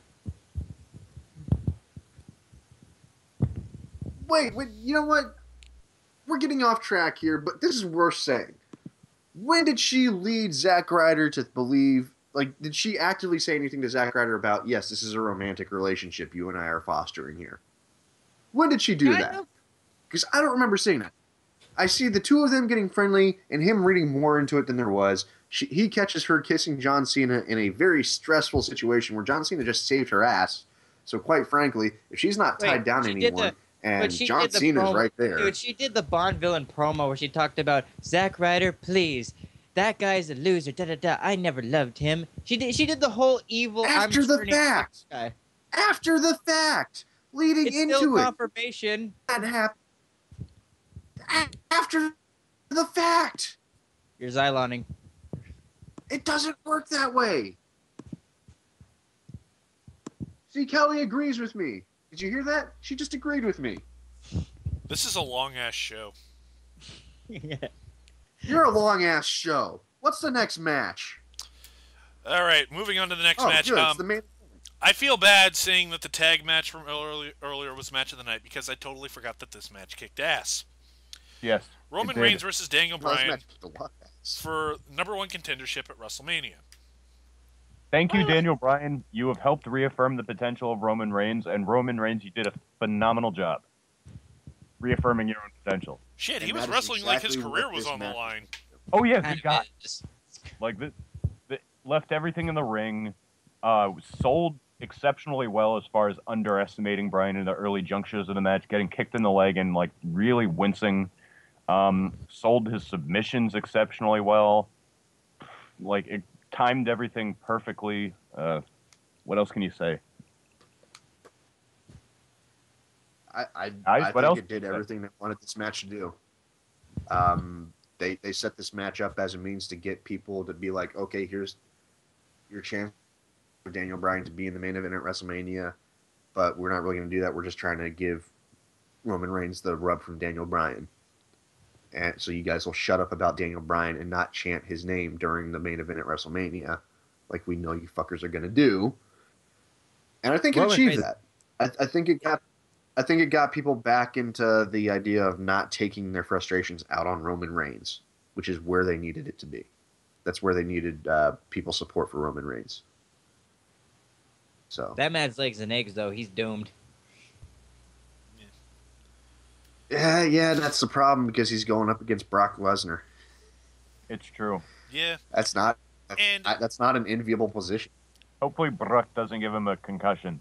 Wait, you know what? We're getting off track here, but this is worth saying. When did she lead Zack Ryder to believe, did she actively say anything to Zack Ryder about, yes, this is a romantic relationship you and I are fostering here? When did she do that? Because I don't remember seeing that. I see the two of them getting friendly and him reading more into it than there was. He catches her kissing John Cena in a very stressful situation where John Cena just saved her ass. So quite frankly, if she's not tied down anymore, and John Cena's right there. Dude, she did the Bond villain promo where she talked about Zack Ryder, please. That guy's a loser. Da da da. I never loved him. She did the whole evil. After the fact. Guy. After the fact, leading It's into still it. confirmation. That happened. After the fact. You're Zyloning. It doesn't work that way. See, Kelly agrees with me. Did you hear that? She just agreed with me. This is a long-ass show. You're a long-ass show. What's the next match? All right, moving on to the next match. Good. It's the main... I feel bad saying that the tag match from earlier was match of the night because I totally forgot that this match kicked ass. Yes. Roman Reigns versus Daniel Bryan ass. for #1 contendership at WrestleMania. Thank you, Daniel Bryan. You have helped reaffirm the potential of Roman Reigns, and Roman Reigns, you did a phenomenal job reaffirming your own potential. Shit, he was wrestling like his career was on the line. Oh yeah, the guy left everything in the ring. Sold exceptionally well as far as underestimating Bryan in the early junctures of the match, getting kicked in the leg and really wincing. Sold his submissions exceptionally well. It timed everything perfectly. What else can you say? I what think else? it did everything they wanted this match to do. They set this match up as a means to get people to be like, okay, here's your chance for Daniel Bryan to be in the main event at WrestleMania, but we're not really going to do that. We're just trying to give Roman Reigns the rub from Daniel Bryan. And so you guys will shut up about Daniel Bryan and not chant his name during the main event at WrestleMania, like we know you fuckers are going to do. And I think it achieved that. I think it got people back into the idea of not taking their frustrations out on Roman Reigns, which is where they needed it to be. That's where they needed people's support for Roman Reigns. So that man's legs and eggs, though. He's doomed. Yeah, that's the problem because he's going up against Brock Lesnar. It's true. Yeah. That's not an enviable position. Hopefully Brock doesn't give him a concussion.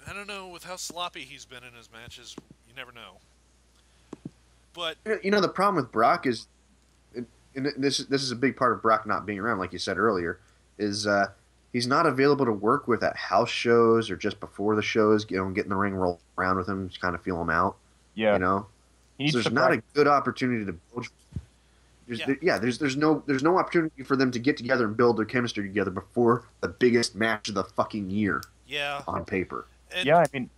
I don't know, with how sloppy he's been in his matches, you never know. But the problem with Brock is, and this is a big part of Brock not being around, like you said earlier, is he's not available to work with at house shows or just before the shows. Get in the ring, roll around with him, just kind of feel him out. Yeah, so there's not a good opportunity to build. There's no opportunity for them to get together and build their chemistry together before the biggest match of the fucking year. Yeah. On paper. And I mean,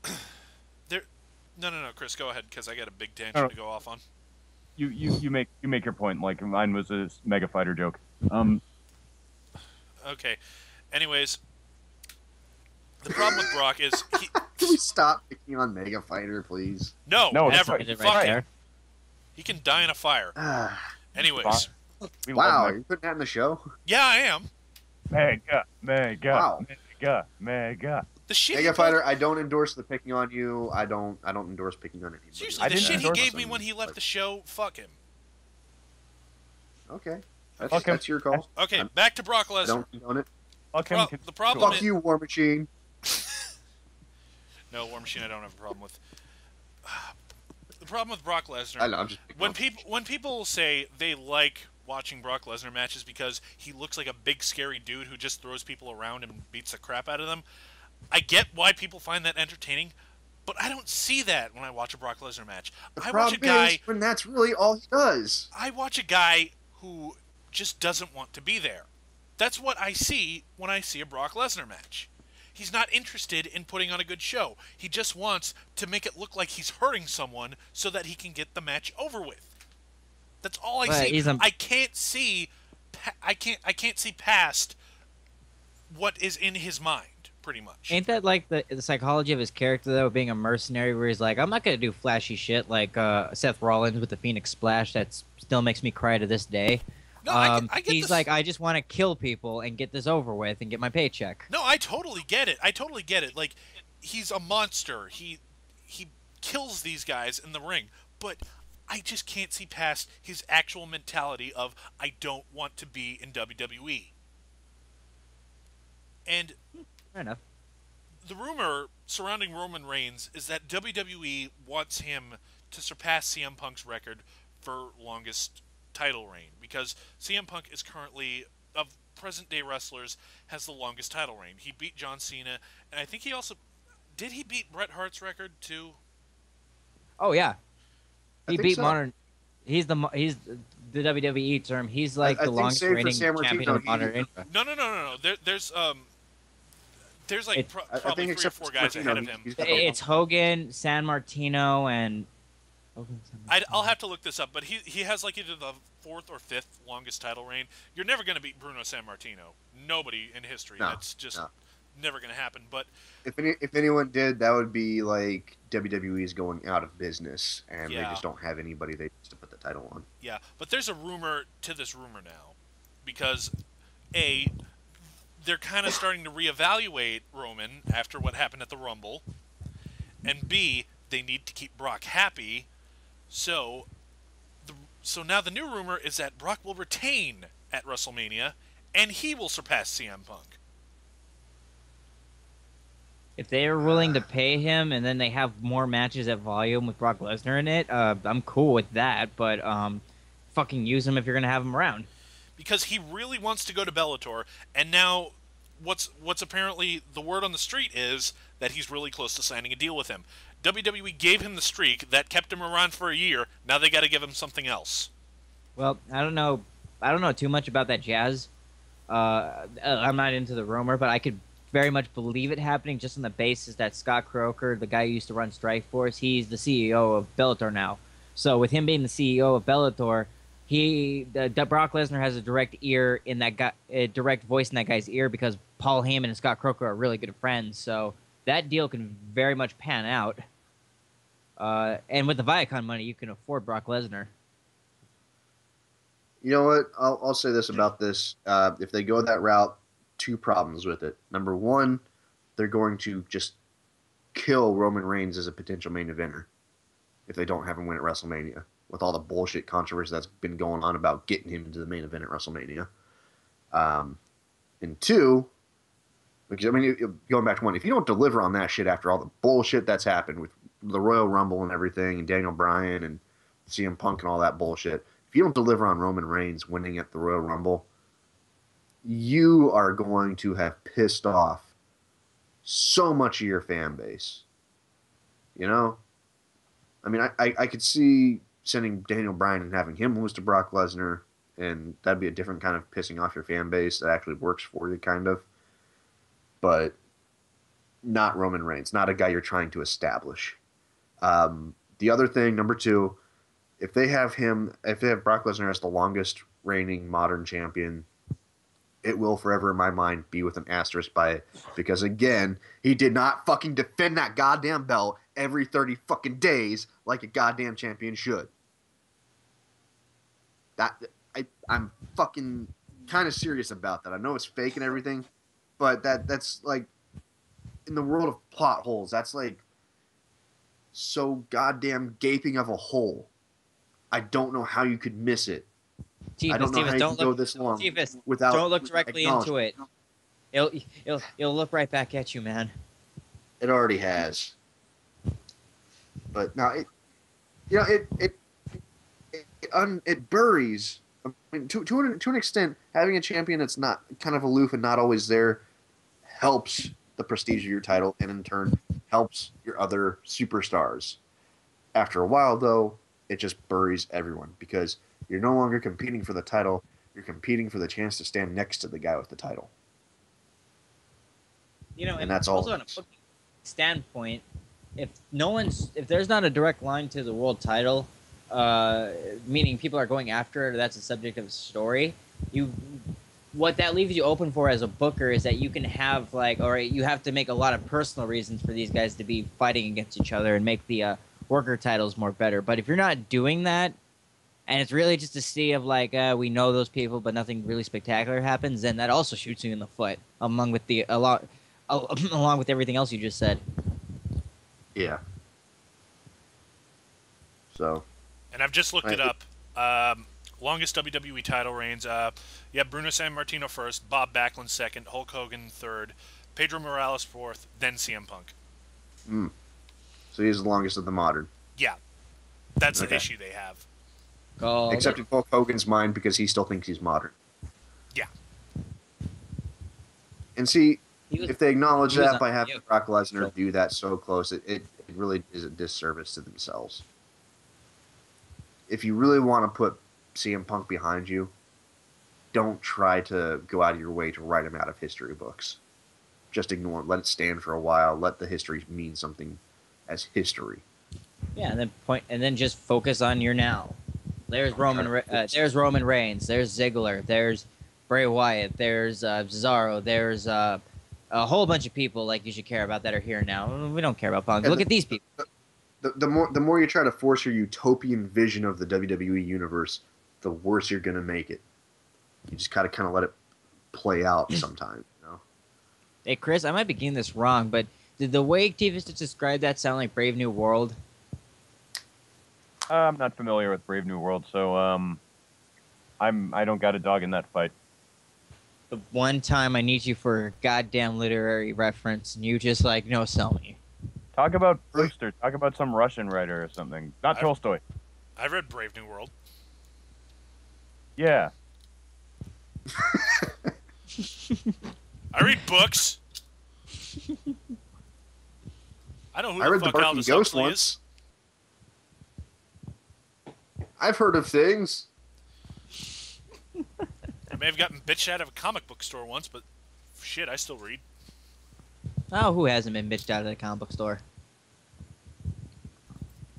No, Chris, go ahead because I got a big tangent to go off on. You make your point. Like mine was a Mega Fighter joke. Okay. Anyways, the problem with Brock is Can we stop picking on Mega Fighter, please? No, never. Right. Fuck him. He can die in a fire. Anyways. Wow, are you putting that in the show? Yeah, I am. Mega. Wow. Mega. The shit. Mega Fighter, I don't endorse the picking on you. I don't endorse picking on anybody. Seriously, the shit he gave me when he left the show. Fuck him. Okay, Fuck him. that's your call. Okay, back to Brock I Lesnar. don't condone it. Fuck him. The problem Fuck is, you, War Machine. no, War Machine I don't have a problem with. The problem with Brock Lesnar, I know, I'm just when people say they like watching Brock Lesnar matches because he looks like a big scary dude who just throws people around and beats the crap out of them, I get why people find that entertaining, but I don't see that when I watch a Brock Lesnar match. The problem is when that's really all he does. I watch a guy who just doesn't want to be there. That's what I see when I see a Brock Lesnar match. He's not interested in putting on a good show. He just wants to make it look like he's hurting someone so that he can get the match over with. That's all I see. I can't see past what is in his mind, pretty much. Ain't that like the psychology of his character, though, being a mercenary, where he's like, I'm not going to do flashy shit like Seth Rollins with the Phoenix Splash that still makes me cry to this day. No, I get he's like, I just want to kill people and get this over with and get my paycheck. No, I totally get it. Like, he's a monster. He kills these guys in the ring, but I just can't see past his actual mentality of, I don't want to be in WWE. And fair enough. The rumor surrounding Roman Reigns is that WWE wants him to surpass CM Punk's record for longest title reign, because CM Punk is currently, of present-day wrestlers, has the longest title reign. He beat John Cena, and I think he also... Did he beat Bret Hart's record, too? Oh, yeah. He beat so. modern... He's the WWE term. He's like the longest reigning champion of the modern era. No. There's like probably 3 or 4 guys ahead of him. It's Hogan, San Martino, and... I'll have to look this up, but he has like either the 4th or 5th longest title reign. You're never going to beat Bruno San Martino. Nobody in history. That's just never going to happen. But if anyone did, that would be like WWE is going out of business, and they just don't have anybody they used to put the title on. Yeah, but there's a rumor to this rumor now, because they're kind of starting to reevaluate Roman after what happened at the Rumble, and B, they need to keep Brock happy. So now the new rumor is that Brock will retain at WrestleMania, and he will surpass CM Punk. If they are willing to pay him, and then they have more matches at Volume with Brock Lesnar in it, I'm cool with that. But fucking use him if you're gonna have him around. Because he really wants to go to Bellator, and now what's apparently the word on the street is that he's really close to signing a deal with him. WWE gave him the streak that kept him around for a year. Now they got to give him something else. Well, I don't know too much about that jazz. I'm not into the rumor, but I could very much believe it happening just on the basis that Scott Croker, the guy who used to run Strikeforce, he's the CEO of Bellator now. So with him being the CEO of Bellator, Brock Lesnar has a direct ear in that guy, a direct voice in that guy's ear, because Paul Heyman and Scott Croker are really good friends. So that deal can very much pan out. And with the Viacom money, you can afford Brock Lesnar. You know what? I'll say this about this. If they go that route, 2 problems with it. Number 1, they're going to just kill Roman Reigns as a potential main eventer if they don't have him win at WrestleMania, with all the bullshit controversy that's been going on about getting him into the main event at WrestleMania. And 2, because, I mean, going back to 1, if you don't deliver on that shit after all the bullshit that's happened with the Royal Rumble and everything, and Daniel Bryan and CM Punk and all that bullshit, if you don't deliver on Roman Reigns winning at the Royal Rumble, you are going to have pissed off so much of your fan base. You know? I mean, I could see sending Daniel Bryan and having him lose to Brock Lesnar, and that'd be a different kind of pissing off your fan base that actually works for you, kind of. But not Roman Reigns, not a guy you're trying to establish. The other thing, number 2, if they have Brock Lesnar as the longest reigning modern champion, it will forever in my mind be with an asterisk by it, because again, he did not fucking defend that goddamn belt every 30 fucking days like a goddamn champion should. I'm fucking kind of serious about that. I know it's fake and everything, but that's like in the world of plot holes, that's like so goddamn gaping of a hole. I don't know how you could miss it. I don't know how you can go this long without. Don't look directly into it. It'll look right back at you, man. It already has. But now it buries. I mean, to an extent, having a champion that's not kind of aloof and not always there helps the prestige of your title, and in turn helps your other superstars. After a while, though, it just buries everyone because you're no longer competing for the title. You're competing for the chance to stand next to the guy with the title. And that's all. Also, on a booking standpoint, if there's not a direct line to the world title, meaning people are going after it, or that's the subject of the story, what that leaves you open for as a booker is that you can have you have to make a lot of personal reasons for these guys to be fighting against each other and make the worker titles more better. But if you're not doing that, and it's really just a sea of we know those people, but nothing really spectacular happens, then that also shoots you in the foot, along with everything else you just said. Yeah. So. And I've just looked it up. Longest WWE title reigns. Bruno Sammartino first, Bob Backlund second, Hulk Hogan third, Pedro Morales fourth, then CM Punk. So he's the longest of the modern. Yeah. That's the issue they have. Except in Hulk Hogan's mind because he still thinks he's modern. Yeah. And see, if they acknowledge that by having Brock Lesnar do that so close, it really is a disservice to themselves. If you really want to put CM Punk behind you, don't try to go out of your way to write him out of history books. Just ignore it. Let it stand for a while. Let the history mean something as history. Yeah, and then just focus on your now. There's Roman Reigns. There's Ziggler. There's Bray Wyatt. There's Cesaro. There's a whole bunch of people you should care about that are here now. We don't care about Punk. Look at these people. The more you try to force your utopian vision of the WWE universe, the worse you're going to make it. You just gotta kind of let it play out sometimes, you know? Hey, Chris, I might be getting this wrong, but did the way Teefus just described that sound like Brave New World? I'm not familiar with Brave New World, so I don't got a dog in that fight. The one time I need you for a goddamn literary reference, and you just no, sell me. Talk about Brewster. Talk about some Russian writer or something. Not Tolstoy. I read Brave New World. Yeah. I read books. I know who I read the fuck Barking Aldous Ghost Huxley once. is. I've heard of things. I may have gotten bitched out of a comic book store once, but shit, I still read. Oh, who hasn't been bitched out of the comic book store?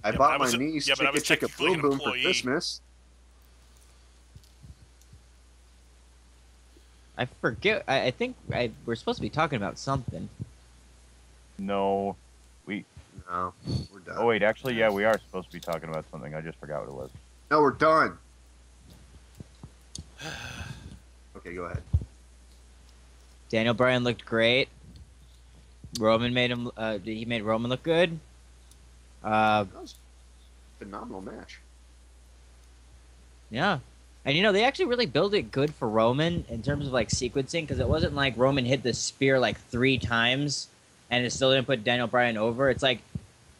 I bought my niece Chicka Boom Boom for Christmas. I forget. I think we're supposed to be talking about something. No, we're done. Oh wait, actually, yeah, we are supposed to be talking about something. I just forgot what it was. No, we're done. Okay, go ahead. Daniel Bryan looked great. Roman made him. He made Roman look good. That was a phenomenal match. Yeah. And they actually really built it good for Roman in terms of sequencing, because it wasn't like Roman hit the spear 3 times and it still didn't put Daniel Bryan over. It's like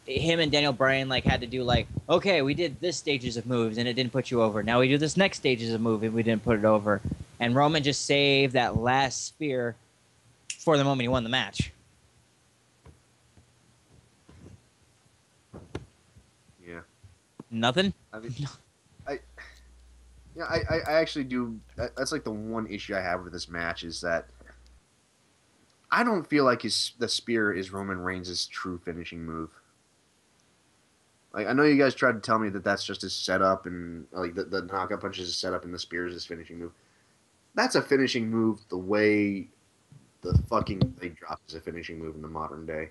him and Daniel Bryan had to do okay, we did this stages of moves and it didn't put you over. Now we do this next stages of move and we didn't put it over. And Roman just saved that last spear for the moment he won the match. Yeah. Nothing? I mean, I actually do. That's the one issue I have with this match is that I don't feel like the spear is Roman Reigns' true finishing move. I know you guys tried to tell me that that's just his setup and the knockout punch is his setup and the spear is his finishing move. That's a finishing move the way the fucking leg drop is a finishing move in the modern day.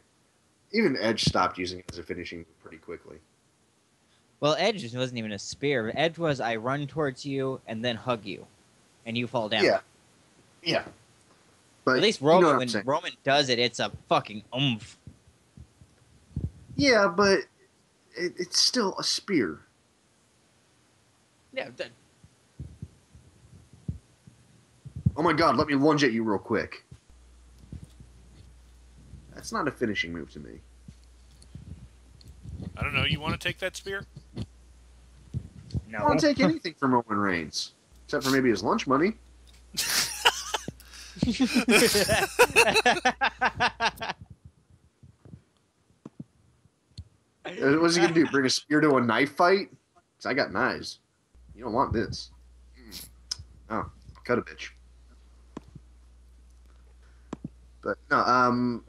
Even Edge stopped using it as a finishing move pretty quickly. Well, Edge wasn't even a spear. Edge was, I run towards you and then hug you, and you fall down. Yeah. But At least you know Roman, what I'm when saying. Roman does it, it's a fucking oomph. Yeah, but it's still a spear. Yeah, Oh my god, let me lunge at you real quick. That's not a finishing move to me. I don't know. You want to take that spear? I no. don't take anything from Roman Reigns. Except for maybe his lunch money. What's he gonna do? Bring a spear to a knife fight? 'Cause I got knives. You don't want this. Oh, cut a bitch. But no,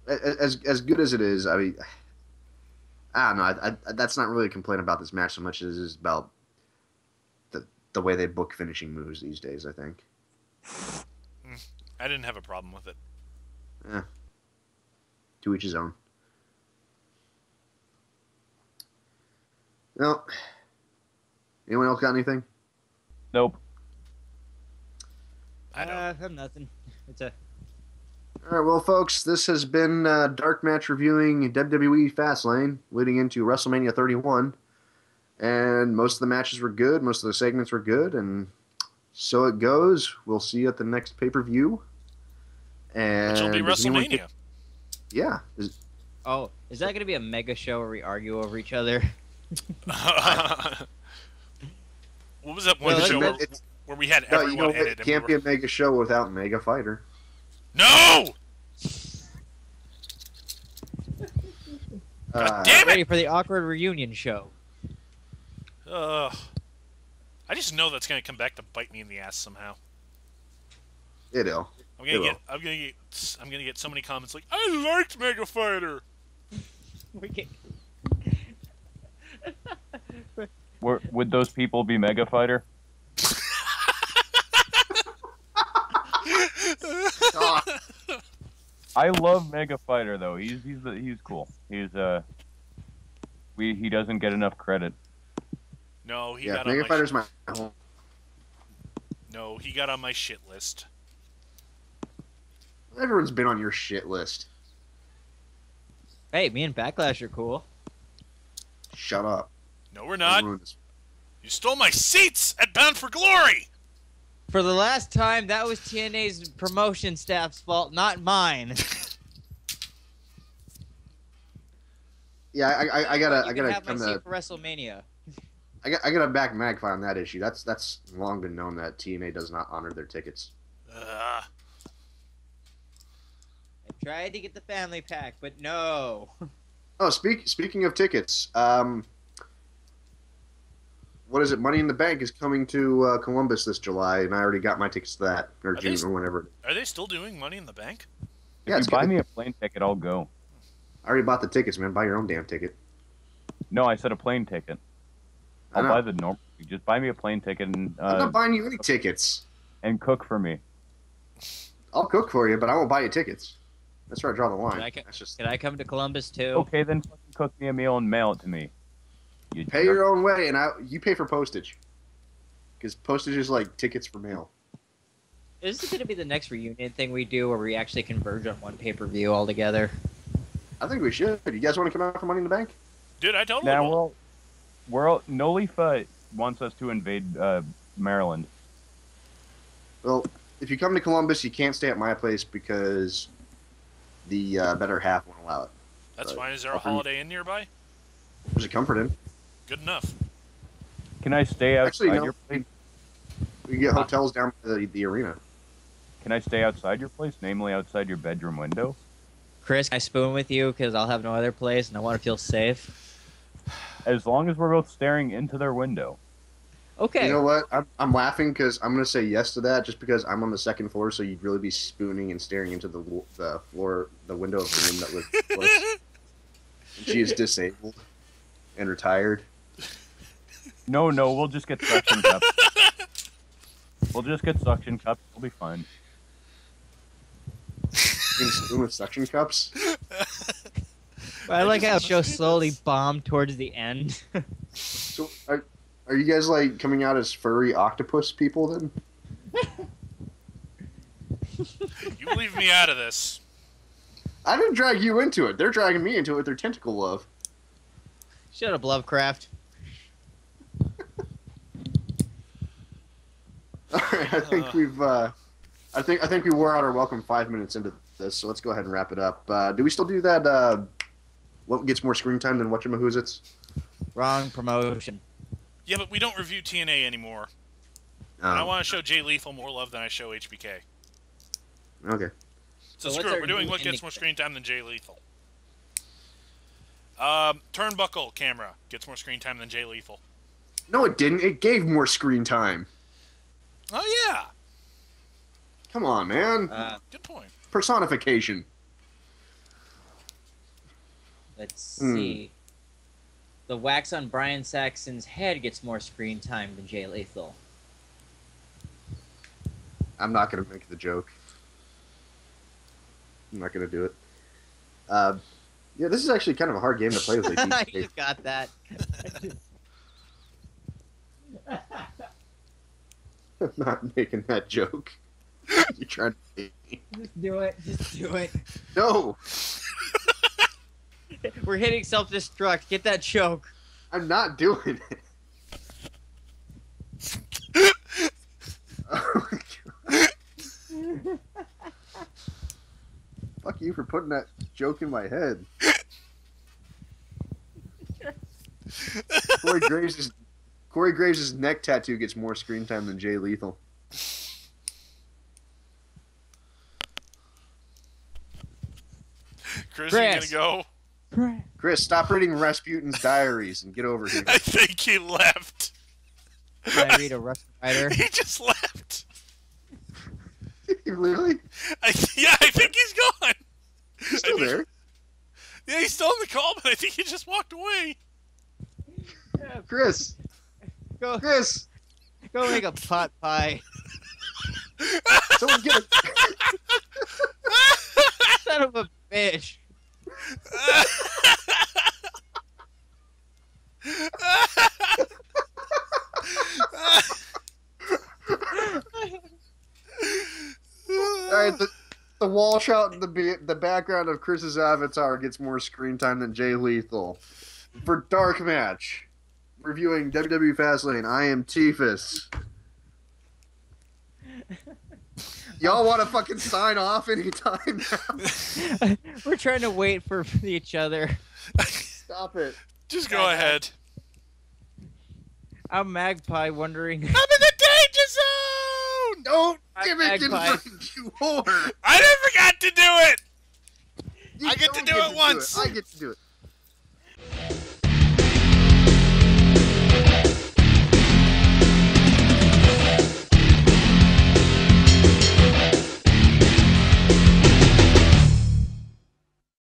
as good as it is, I mean, I don't know. That's not really a complaint about this match so much as it is about the way they book finishing moves these days. I think. I didn't have a problem with it. Yeah. To each his own. Well, anyone else got anything? Nope. I don't. I have nothing. It's a All right, well, folks, this has been Dark Match reviewing WWE FastLane leading into WrestleMania 31. And most of the matches were good. Most of the segments were good. And so it goes. We'll see you at the next pay-per-view. And Which will be does anyone WrestleMania. Yeah. oh, is that gonna be a mega show where we argue over each other? What was that one Well, show it's- where we had No, everyone you know in what? it? It can't be a mega show without Mega Fighter. No! Damn it! Ready for the awkward reunion show. I just know that's gonna come back to bite me in the ass somehow. It'll. I'm gonna get so many comments like, I liked Mega Fighter. We can... Would those people be Mega Fighter? I love Mega Fighter though. He's cool. He doesn't get enough credit. No, he Yeah, got on Mega my Fighter's my home. No, he got on my shit list. Everyone's been on your shit list. Hey, me and Backlash are cool. Shut up. No, we're not. Don't ruin this. You stole my seats at Bound for Glory. For the last time, that was TNA's promotion staff's fault, not mine. Yeah, I gotta have my come seat to. for WrestleMania. I gotta back Magpie on that issue. That's long been known that TNA does not honor their tickets. I tried to get the family pack, but no. Oh, speaking of tickets, what is it? Money in the Bank is coming to Columbus this July, and I already got my tickets to that, or Are June, they- or whenever. Are they still doing Money in the Bank? Yeah, If it's you buy good. me a plane ticket, I'll go. I already bought the tickets, man. Buy your own damn ticket. No, I said a plane ticket. I I'll know. buy the normal. Just buy me a plane ticket I'm not buying you any tickets. and cook for me. I'll cook for you, but I won't buy you tickets. That's where I draw the line. Can I That's just Can I come to Columbus too? Okay, then fucking cook me a meal and mail it to me. You pay jerk. your own way, and you pay for postage. Because postage is like tickets for mail. Is this going to be the next reunion thing we do where we actually converge on one pay-per-view all together? I think we should. You guys want to come out for Money in the Bank? Dude, I totally Now will. No Leaf wants us to invade Maryland. Well, if you come to Columbus, you can't stay at my place because the better half won't allow it. That's But fine. Is there a I'll bring- Holiday Inn nearby? There's a Comfort Inn. Good enough. Can I stay outside Actually, no. your place? We can get hotels down by the arena. Can I stay outside your place, namely outside your bedroom window? Chris, can I spoon with you because I'll have no other place and I want to feel safe? As long as we're both staring into their window. Okay. You know what? I'm laughing because I'm going to say yes to that just because I'm on the second floor, so you'd really be spooning and staring into the floor, the window of the room that was close. And she is disabled and retired. No, we'll just get suction cups. We'll just get suction cups. We'll be fine. You can spoon with suction cups. I like how the show slowly bombed towards the end. So are you guys like coming out as furry octopus people then? me out of this. I didn't drag you into it. They're dragging me into it with their tentacle love. Shut up, Lovecraft. All right, I think we've. I think we wore out our welcome 5 minutes into this, so let's go ahead and wrap it up. Do we still do that? What gets more screen time than whatchamahoots? Wrong promotion. Yeah, but we don't review TNA anymore. I want to show Jay Lethal more love than I show HBK. Okay. So what's screw it. our We're doing new what gets ending? more screen time than Jay Lethal. Turnbuckle camera gets more screen time than Jay Lethal. No, it didn't. It gave more screen time. Oh, yeah. Come on, man. Good point. Personification. Let's see. The wax on Brian Saxon's head gets more screen time than Jay Lethal. I'm not going to make the joke. I'm not going to do it. Yeah, this is actually kind of a hard game to play with. You got that. I'm not making that joke. You're trying to make me. Just do it. Just do it. No, We're hitting self-destruct. Get that choke. I'm not doing it. Oh my God. Fuck you for putting that joke in my head. Corey Graves' neck tattoo gets more screen time than Jay Lethal. Chris, you gonna go? Chris, stop reading Rasputin's diaries and get over here. I think he left. Can I read a Russian writer? He just left. Really? Yeah, I think he's gone. He's still there. Yeah, he's still on the call, but I think he just walked away. Chris. Go make a pot pie. Someone get a... Son of a bitch. All right, the wall shot in the background of Chris's avatar gets more screen time than Jay Lethal. For DarkMatch, reviewing WWE FastLane, I am Teefus. Y'all want to fucking sign off anytime now? We're trying to wait for each other. Stop it. Just go ahead. I'm Magpie wondering. I'm in the danger zone! Don't give it Magpie. confirmed, you whore. I never got to do it! You I get to don't do it once. I get to do it.